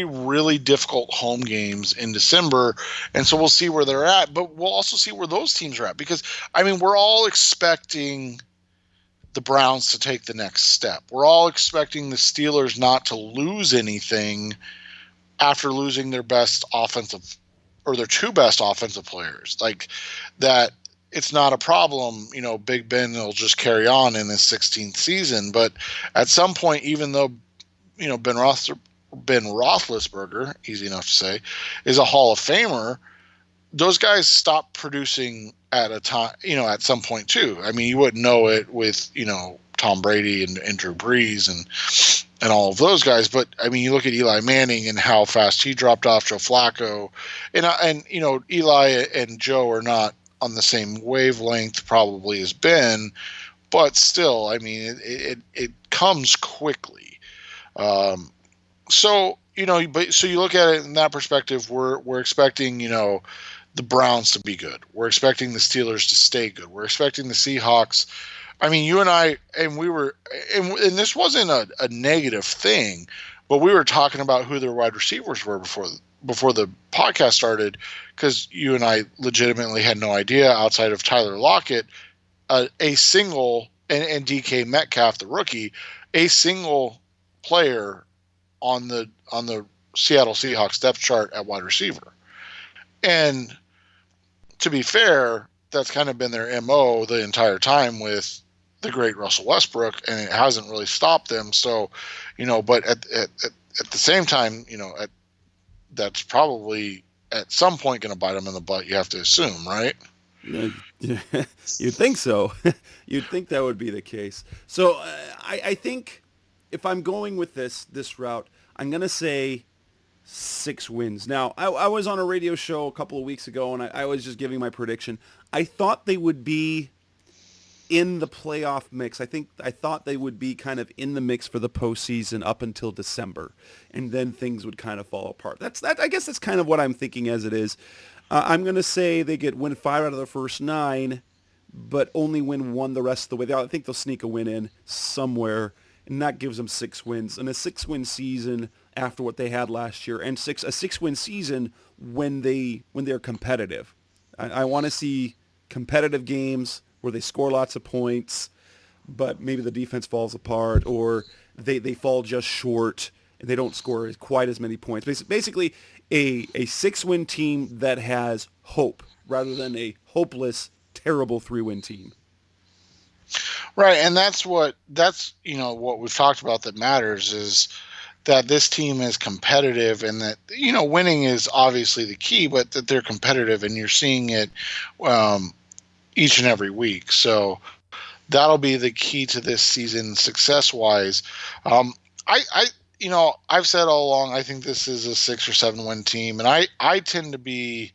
really difficult home games in December, and so we'll see where they're at. But we'll also see where those teams are at, because I mean, we're all expecting the Browns to take the next step. We're all expecting the Steelers not to lose anything after losing their best offensive, or their two best offensive players. Like that, it's not a problem. Big Ben will just carry on in his 16th season. But at some point, even though Ben Roethlisberger, easy enough to say, is a Hall of Famer, those guys stop producing at a time, at some point too. I mean, you wouldn't know it with, Tom Brady and Drew Brees and all of those guys. But I mean, you look at Eli Manning and how fast he dropped off, Joe Flacco, and Eli and Joe are not on the same wavelength probably as Ben, but still, I mean, it comes quickly. So you look at it in that perspective. We're expecting the Browns to be good. We're expecting the Steelers to stay good. We're expecting the Seahawks. I mean, you and I, and we were, and this wasn't a negative thing, but we were talking about who their wide receivers were before the podcast started, because you and I legitimately had no idea outside of Tyler Lockett, a single and DK Metcalf, the rookie, a single player on the Seattle Seahawks depth chart at wide receiver. And to be fair, that's kind of been their MO the entire time with the great Russell Westbrook, and it hasn't really stopped them. So, but at the same time, that's probably at some point going to bite them in the butt. You have to assume, right? Yeah, you'd think so. You'd think that would be the case. So I think if I'm going with this route, I'm going to say 6 wins. Now, I was on a radio show a couple of weeks ago, and I was just giving my prediction. I thought they would be in the playoff mix. I thought they would be kind of in the mix for the postseason up until December, and then things would kind of fall apart. I guess that's kind of what I'm thinking as it is. I'm going to say they win 5 out of their first 9, but only win 1 the rest of the way. I think they'll sneak a win in somewhere, and that gives them 6 wins. And a 6-win season after what they had last year, and a 6-win season when they're competitive. I want to see competitive games where they score lots of points, but maybe the defense falls apart, or they fall just short and they don't score quite as many points. Basically, a 6-win team that has hope rather than a hopeless, terrible 3-win team. Right, and that's what we've talked about that matters, is that this team is competitive, and that winning is obviously the key, but that they're competitive, and you're seeing it each and every week. So that'll be the key to this season success-wise. I've said all along, I think this is a 6 or 7 win team, and I tend to be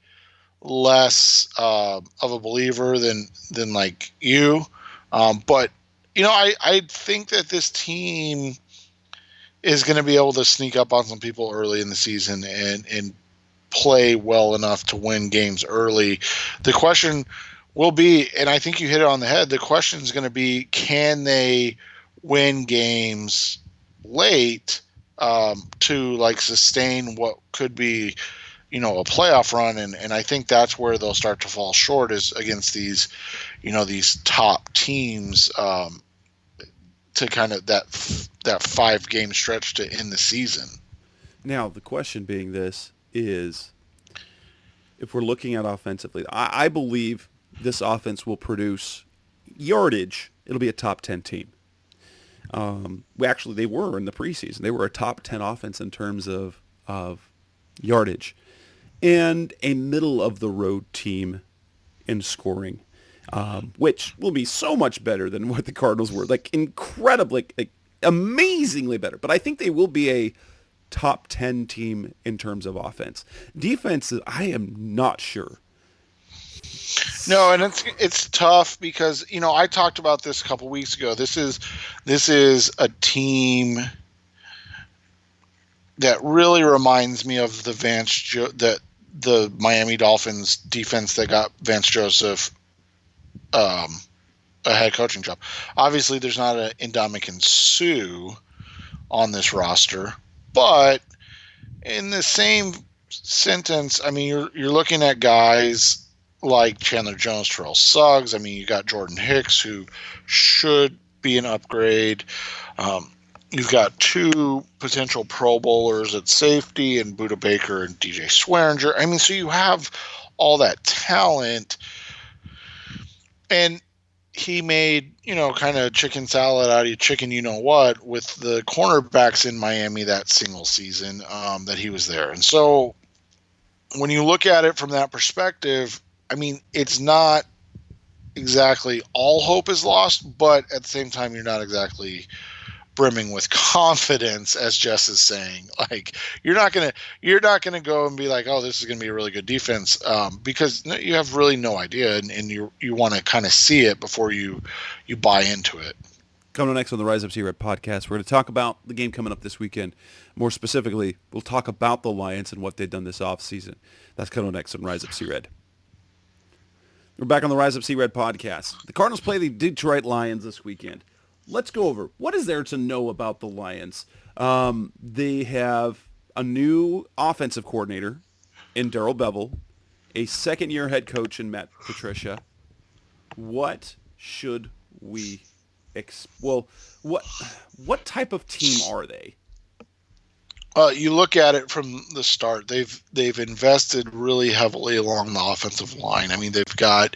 less of a believer than like you. But I think that this team is going to be able to sneak up on some people early in the season and play well enough to win games early. The question will be, and I think you hit it on the head, the question is going to be, can they win games late to sustain what could be a playoff run, and I think that's where they'll start to fall short, is against these these top teams, to kind of that 5-game stretch to end the season. Now the question being this is, if we're looking at offensively, I believe this offense will produce yardage. It'll be a top 10 team. They were in the preseason. They were a top 10 offense in terms of yardage, and a middle-of-the-road team in scoring, which will be so much better than what the Cardinals were. Incredibly, amazingly better. But I think they will be a top 10 team in terms of offense. Defense, I am not sure. No, and it's tough because I talked about this a couple weeks ago. This is a team that really reminds me of the Miami Dolphins defense that got Vance Joseph a head coaching job. Obviously, there's not an Ndamukong Suh on this roster. But in the same sentence, I mean, you're looking at guys like Chandler Jones, Terrell Suggs. I mean, you got Jordan Hicks, who should be an upgrade. You've got two potential Pro Bowlers at safety, and Budda Baker and DJ Swearinger. I mean, so you have all that talent, and he made, kind of chicken salad out of chicken, what, with the cornerbacks in Miami that single season that he was there. And so when you look at it from that perspective, I mean, it's not exactly all hope is lost, but at the same time, you're not exactly brimming with confidence, as Jess is saying. Like, you're not gonna go and be like, oh, this is gonna be a really good defense, because you have really no idea, and you want to kind of see it before you buy into it. Coming up next on the Rise Up See Red podcast, we're going to talk about the game coming up this weekend. More specifically, we'll talk about the Lions and what they've done this offseason. That's coming up next on Rise Up See Red. We're back on the Rise Up See Red podcast. The Cardinals play the Detroit Lions this weekend. Let's go over what is there to know about the Lions. They have a new offensive coordinator in Darrell Bevell, a second-year head coach in Matt Patricia. What should we what type of team are they? You look at it from the start. They've invested really heavily along the offensive line. I mean, they've got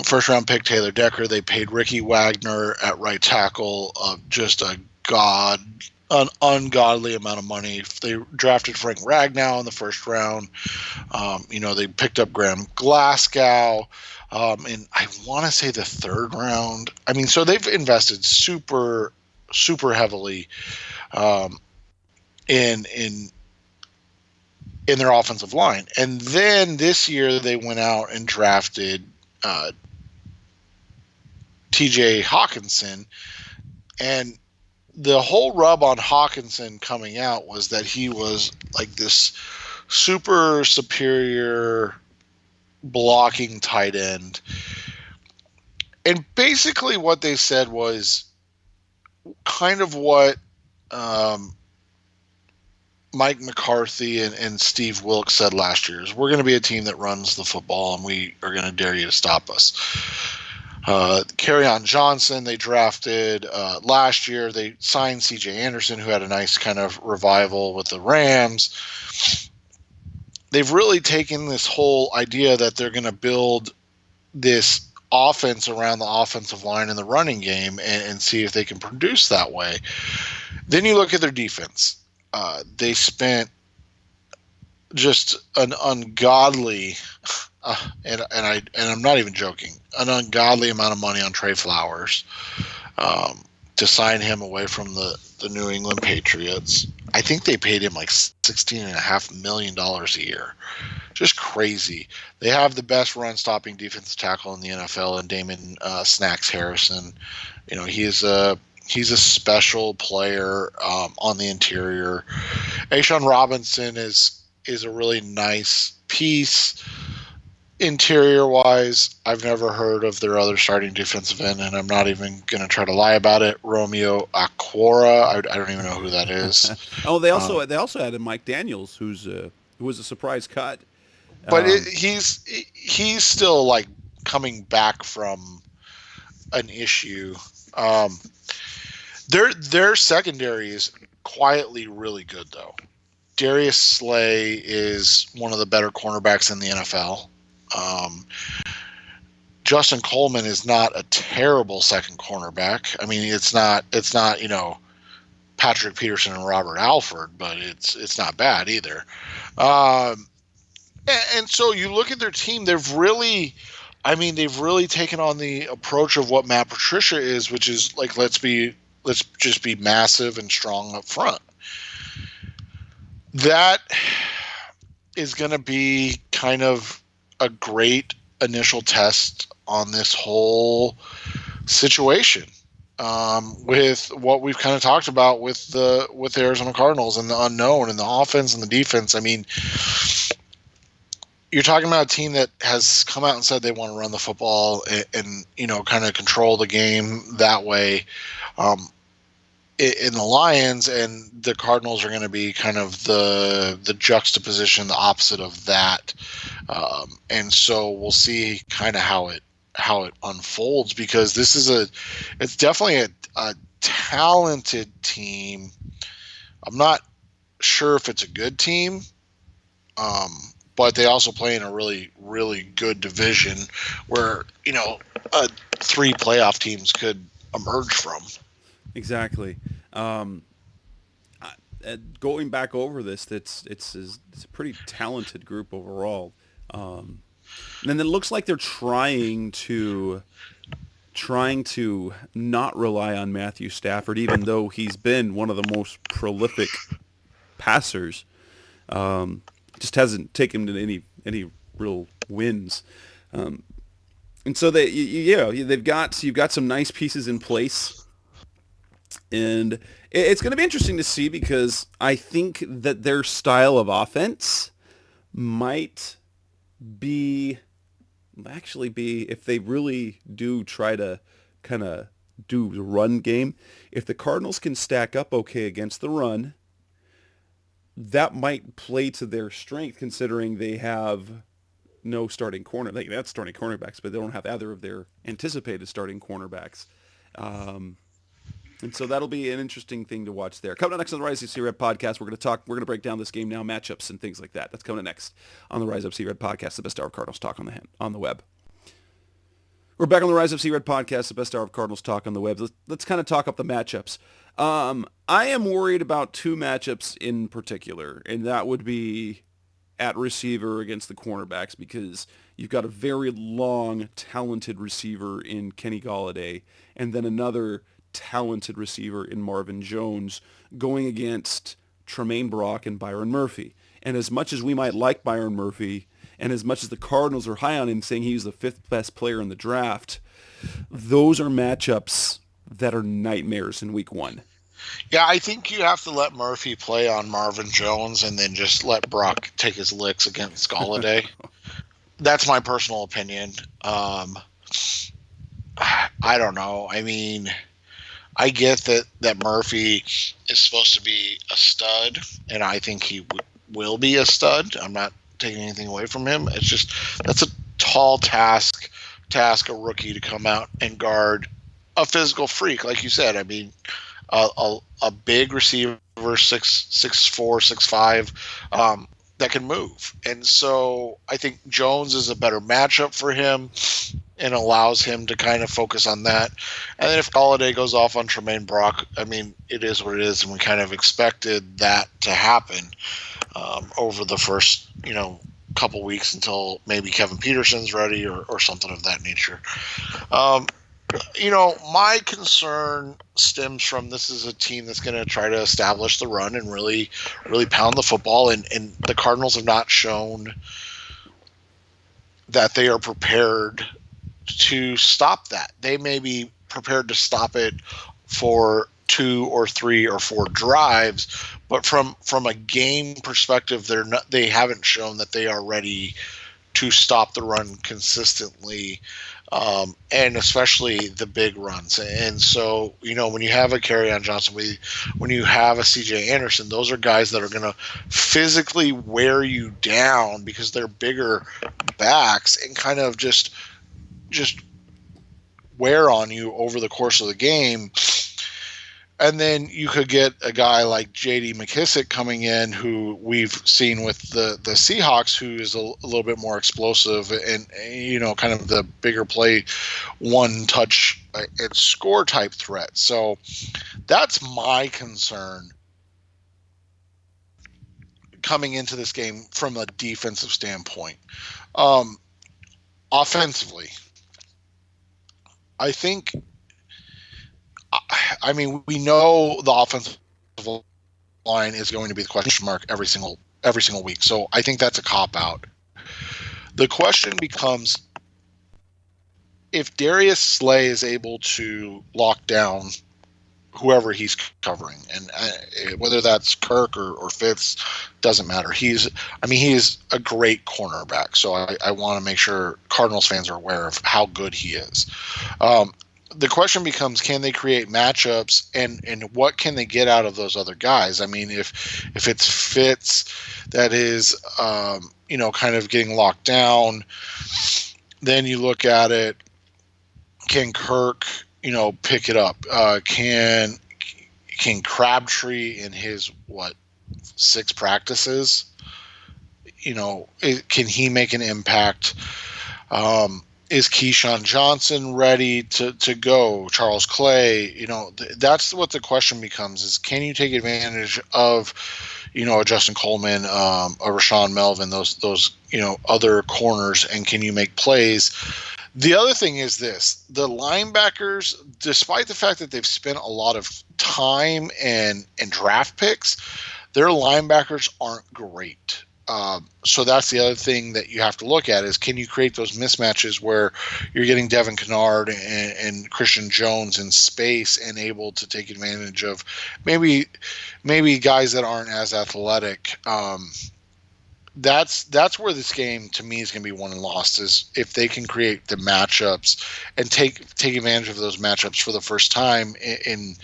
first round pick Taylor Decker. They paid Ricky Wagner at right tackle just an ungodly amount of money. They drafted Frank Ragnow in the first round. They picked up Graham Glasgow in, I want to say, the third round. I mean, so they've invested super, super heavily in their offensive line. And then this year they went out and drafted TJ Hawkinson, and the whole rub on Hawkinson coming out was that he was like this super superior blocking tight end. And basically what they said was kind of what Mike McCarthy and Steve Wilkes said last year, is we're going to be a team that runs the football, and we are going to dare you to stop us. Kerryon Johnson, they drafted last year. They signed C.J. Anderson, who had a nice kind of revival with the Rams. They've really taken this whole idea that they're going to build this offense around the offensive line and the running game and see if they can produce that way. Then you look at their defense. They spent just an ungodly, and I'm not even joking, an ungodly amount of money on Trey Flowers to sign him away from the New England Patriots. I think they paid him like $16.5 million a year. Just crazy. They have the best run-stopping defensive tackle in the NFL, and Damon Snacks Harrison. He's a special player on the interior. A'Shawn Robinson is a really nice piece. Interior-wise, I've never heard of their other starting defensive end, and I'm not even going to try to lie about it. Romeo Aquara, I don't even know who that is. They also added Mike Daniels, who was a surprise cut. But he's still like coming back from an issue. Their secondary is quietly really good, though. Darius Slay is one of the better cornerbacks in the NFL. Justin Coleman is not a terrible second cornerback. I mean, it's not Patrick Peterson and Robert Alford, but it's not bad either. And so you look at their team, they've really taken on the approach of what Matt Patricia is, which is like, let's just be massive and strong up front. That is going to be kind of a great initial test on this whole situation, with what we've kind of talked about with the Arizona Cardinals and the unknown and the offense and the defense. I mean, you're talking about a team that has come out and said they want to run the football and kind of control the game that way. in the Lions, and the Cardinals are going to be kind of the juxtaposition, the opposite of that. And so we'll see kind of how it unfolds, because it's definitely a talented team. I'm not sure if it's a good team, but they also play in a really, really good division where, 3 playoff teams could emerge from. Exactly. Going back over this, it's a pretty talented group overall. And then it looks like they're trying to not rely on Matthew Stafford, even though he's been one of the most prolific passers. Just hasn't taken him to any real wins. And so you've got some nice pieces in place. And it's going to be interesting to see, because I think that their style of offense might actually be, if they really do try to kind of do the run game, if the Cardinals can stack up okay against the run, that might play to their strength, considering they have no starting corner. They have starting cornerbacks, but they don't have either of their anticipated starting cornerbacks. And so that'll be an interesting thing to watch there. Coming up next on the Rise Up See Red podcast, we're going to break down this game now, matchups and things like that. That's coming up next on the Rise Up See Red podcast, the best hour of Cardinals talk on the web. We're back on the Rise Up See Red podcast, the best hour of Cardinals talk on the web. Let's kind of talk up the matchups. I am worried about 2 matchups in particular, and that would be at receiver against the cornerbacks, because you've got a very long, talented receiver in Kenny Golladay, and then another talented receiver in Marvin Jones going against Tremaine Brock and Byron Murphy. And as much as we might like Byron Murphy, and as much as the Cardinals are high on him, saying he's the 5th best player in the draft, those are matchups that are nightmares in week 1. Yeah, I think you have to let Murphy play on Marvin Jones and then just let Brock take his licks against Golladay. That's my personal opinion. I don't know. I mean, I get that Murphy is supposed to be a stud, and I think he will be a stud. I'm not taking anything away from him. It's just, that's a tall task a rookie to come out and guard a physical freak, like you said. I mean, a big receiver, 6'4", 6'5", that can move. And so I think Jones is a better matchup for him and allows him to kind of focus on that. And then if Golladay goes off on Tremaine Brock, I mean, it is what it is, and we kind of expected that to happen over the first, couple weeks until maybe Kevin Peterson's ready or something of that nature. My concern stems from, this is a team that's going to try to establish the run and really, really pound the football. And the Cardinals have not shown that they are prepared to stop that. They may be prepared to stop it for 2 or 3 or 4 drives, but from a game perspective, they haven't shown that they are ready to stop the run consistently, and especially the big runs. And so, when you have a Kerryon Johnson, when you have a CJ Anderson, those are guys that are going to physically wear you down because they're bigger backs and kind of just wear on you over the course of the game. And then you could get a guy like J.D. McKissick coming in, who we've seen with the Seahawks, who is a little bit more explosive and, kind of the bigger play, one touch and score type threat. So that's my concern coming into this game from a defensive standpoint. Offensively, I think, we know the offensive line is going to be the question mark every single week. So I think that's a cop-out. The question becomes, if Darius Slay is able to lock down whoever he's covering, and whether that's Kirk or Fitz, doesn't matter. He is a great cornerback. So I want to make sure Cardinals fans are aware of how good he is. the question becomes, can they create matchups, and what can they get out of those other guys? I mean, if it's Fitz that is, kind of getting locked down, then you look at it, can Kirk, pick it up? Can Crabtree in his, 6 practices, can he make an impact? Is Keyshawn Johnson ready to go? Charles Clay, that's what the question becomes, is can you take advantage of, a Justin Coleman, a Rashawn Melvin, those other corners, and can you make plays? The other thing is this: the linebackers, despite the fact that they've spent a lot of time and draft picks, their linebackers aren't great. So that's the other thing that you have to look at, is can you create those mismatches where you're getting Devin Kennard and Christian Jones in space and able to take advantage of maybe guys that aren't as athletic. That's where this game, to me, is going to be won and lost, is if they can create the matchups and take advantage of those matchups for the first time in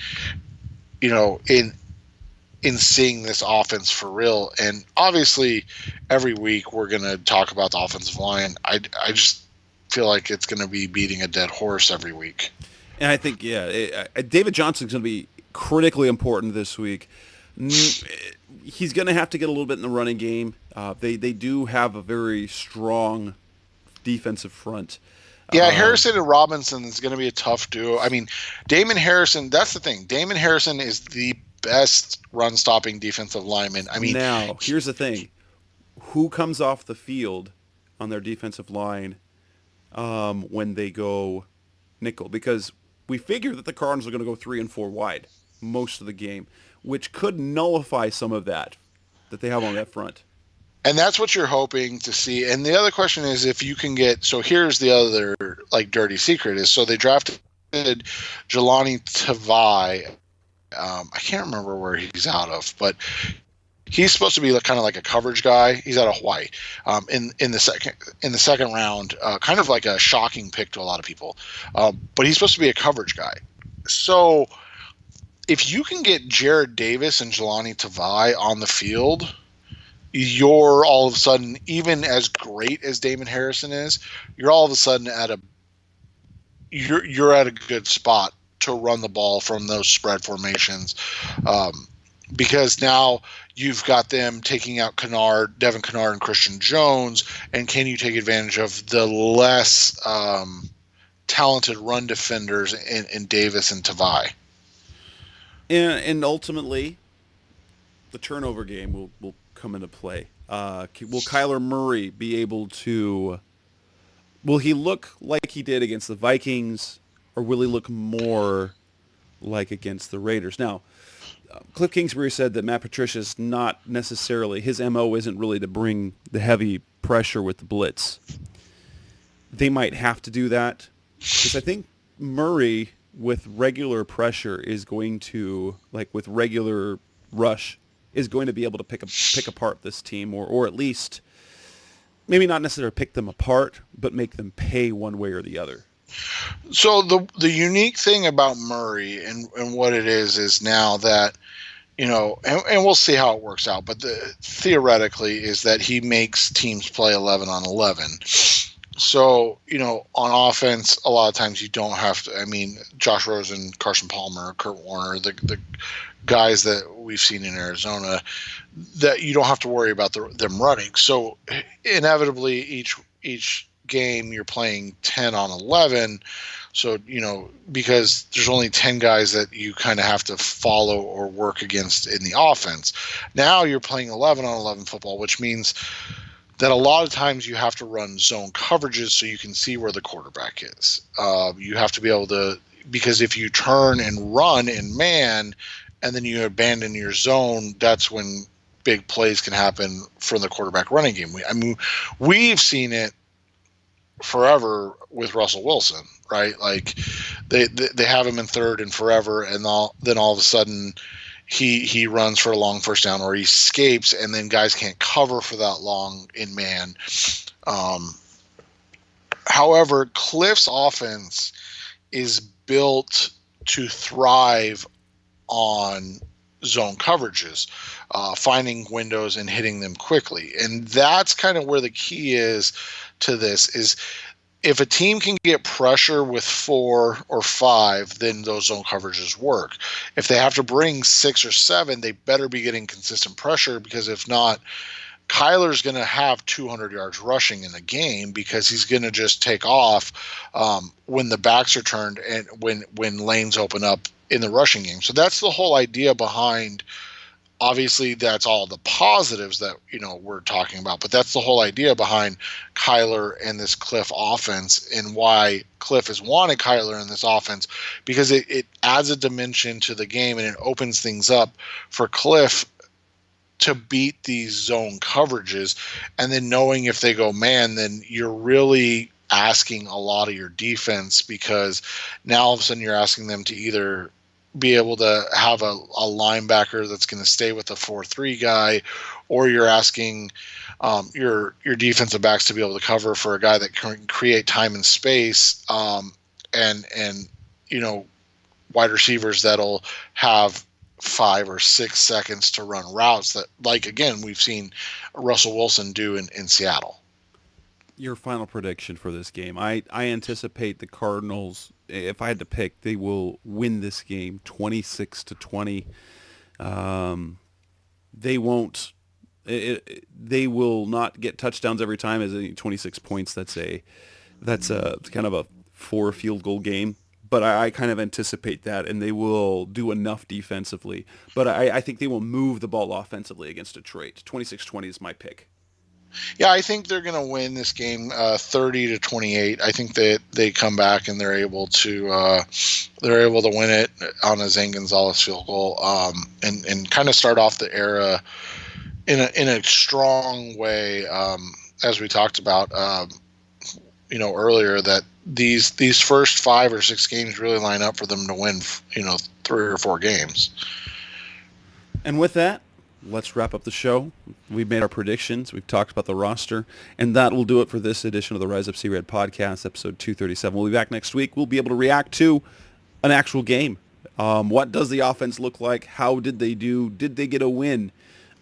seeing this offense for real. And obviously every week we're going to talk about the offensive line. I just feel like it's going to be beating a dead horse every week. And I think, David Johnson's going to be critically important this week. He's going to have to get a little bit in the running game. They do have a very strong defensive front. Yeah, Harrison and Robinson is going to be a tough duo. I mean, Damon Harrison, that's the thing. Damon Harrison is the best run-stopping defensive lineman. I mean, now, here's the thing. Who comes off the field on their defensive line when they go nickel? Because we figure that the Cardinals are going to go 3 and 4 wide most of the game, which could nullify some of that they have on that front. And that's what you're hoping to see. And the other question is if you can get – so here's the other, dirty secret is, so they drafted Jelani Tavai. I can't remember where he's out of, but he's supposed to be kind of like a coverage guy. He's out of Hawaii in the second round, kind of like a shocking pick to a lot of people. But he's supposed to be a coverage guy. So if you can get Jared Davis and Jelani Tavai on the field, you're all of a sudden, even as great as Damon Harrison is, you're all of a sudden you're at a good spot to run the ball from those spread formations, because now you've got them taking out Devin Kennard and Christian Jones, and can you take advantage of the less talented run defenders in Davis and Tavai? And ultimately, the turnover game will come into play. Will Kyler Murray be able to? Will he look like he did against the Vikings, or will he look more like against the Raiders? Now, Cliff Kingsbury said that Matt Patricia's not necessarily, his MO isn't really to bring the heavy pressure with the blitz. They might have to do that, because I think Murray, with regular pressure, is going to, with regular rush, is going to be able to pick apart this team, or at least maybe not necessarily pick them apart, but make them pay one way or the other. So the unique thing about Murray and what it is now that, and we'll see how it works out, but theoretically is that he makes teams play 11 on 11. So, on offense, a lot of times you don't have to, Josh Rosen, Carson Palmer, Kurt Warner, the guys that we've seen in Arizona, that you don't have to worry about them running. So inevitably each game you're playing 10 on 11. So, because there's only 10 guys that you kind of have to follow or work against in the offense. Now you're playing 11 on 11 football, which means that a lot of times you have to run zone coverages so you can see where the quarterback is. You have to be able to, because if you turn and run in man and then you abandon your zone, that's when big plays can happen from the quarterback running game. We've seen it forever with Russell Wilson, right? Like they have him in third and forever, and then all of a sudden he runs for a long first down, or he escapes, and then guys can't cover for that long in man. However, Cliff's offense is built to thrive on zone coverages, finding windows and hitting them quickly. And that's kind of where the key is to this is if a team can get pressure with 4 or 5, then those zone coverages work. If they have to bring 6 or 7, they better be getting consistent pressure, because if not, Kyler's going to have 200 yards rushing in a game because he's going to just take off when the backs are turned and when lanes open up in the rushing game. So that's the whole idea behind. Obviously, that's all the positives that we're talking about, but that's the whole idea behind Kyler and this Cliff offense, and why Cliff has wanted Kyler in this offense, because it adds a dimension to the game and it opens things up for Cliff to beat these zone coverages. And then knowing if they go man, then you're really asking a lot of your defense, because now all of a sudden you're asking them to either be able to have a linebacker that's going to stay with the 4-3 guy, or you're asking your defensive backs to be able to cover for a guy that can create time and space, and wide receivers that'll have 5 or 6 seconds to run routes that, like, again, we've seen Russell Wilson do in Seattle. Your final prediction for this game. I anticipate the Cardinals, if I had to pick, they will win this game 26-20. They won't. They will not get touchdowns every time. As 26 points, that's a kind of a 4 field goal game. But I kind of anticipate that, and they will do enough defensively. But I think they will move the ball offensively against Detroit. 26-20 is my pick. Yeah, I think they're going to win this game 30-28. I think that they come back and they're able to win it on a Zane Gonzalez field goal, and kind of start off the era in a strong way, as we talked about earlier, that these first 5 or 6 games really line up for them to win 3 or 4 games. And with that, let's wrap up the show. We've made our predictions. We've talked about the roster. And that will do it for this edition of the Rise Up See Red podcast, episode 237. We'll be back next week. We'll be able to react to an actual game. What does the offense look like? How did they do? Did they get a win?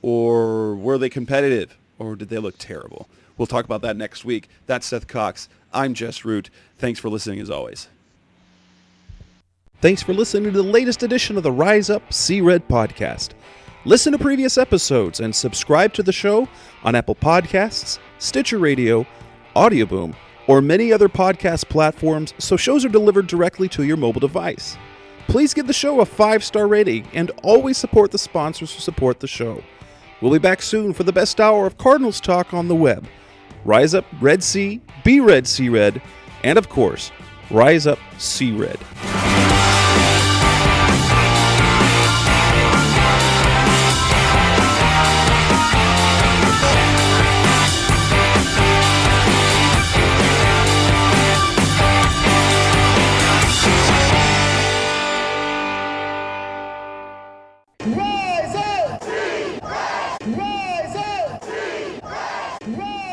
Or were they competitive? Or did they look terrible? We'll talk about that next week. That's Seth Cox. I'm Jess Root. Thanks for listening as always. Thanks for listening to the latest edition of the Rise Up See Red podcast. Listen to previous episodes and subscribe to the show on Apple Podcasts, Stitcher Radio, Audioboom, or many other podcast platforms so shows are delivered directly to your mobile device. Please give the show a 5-star rating and always support the sponsors who support the show. We'll be back soon for the best hour of Cardinals talk on the web. Rise Up Red Sea, Be Red See Red, and of course, Rise Up See Red. Rise up! Rise up! Rise up!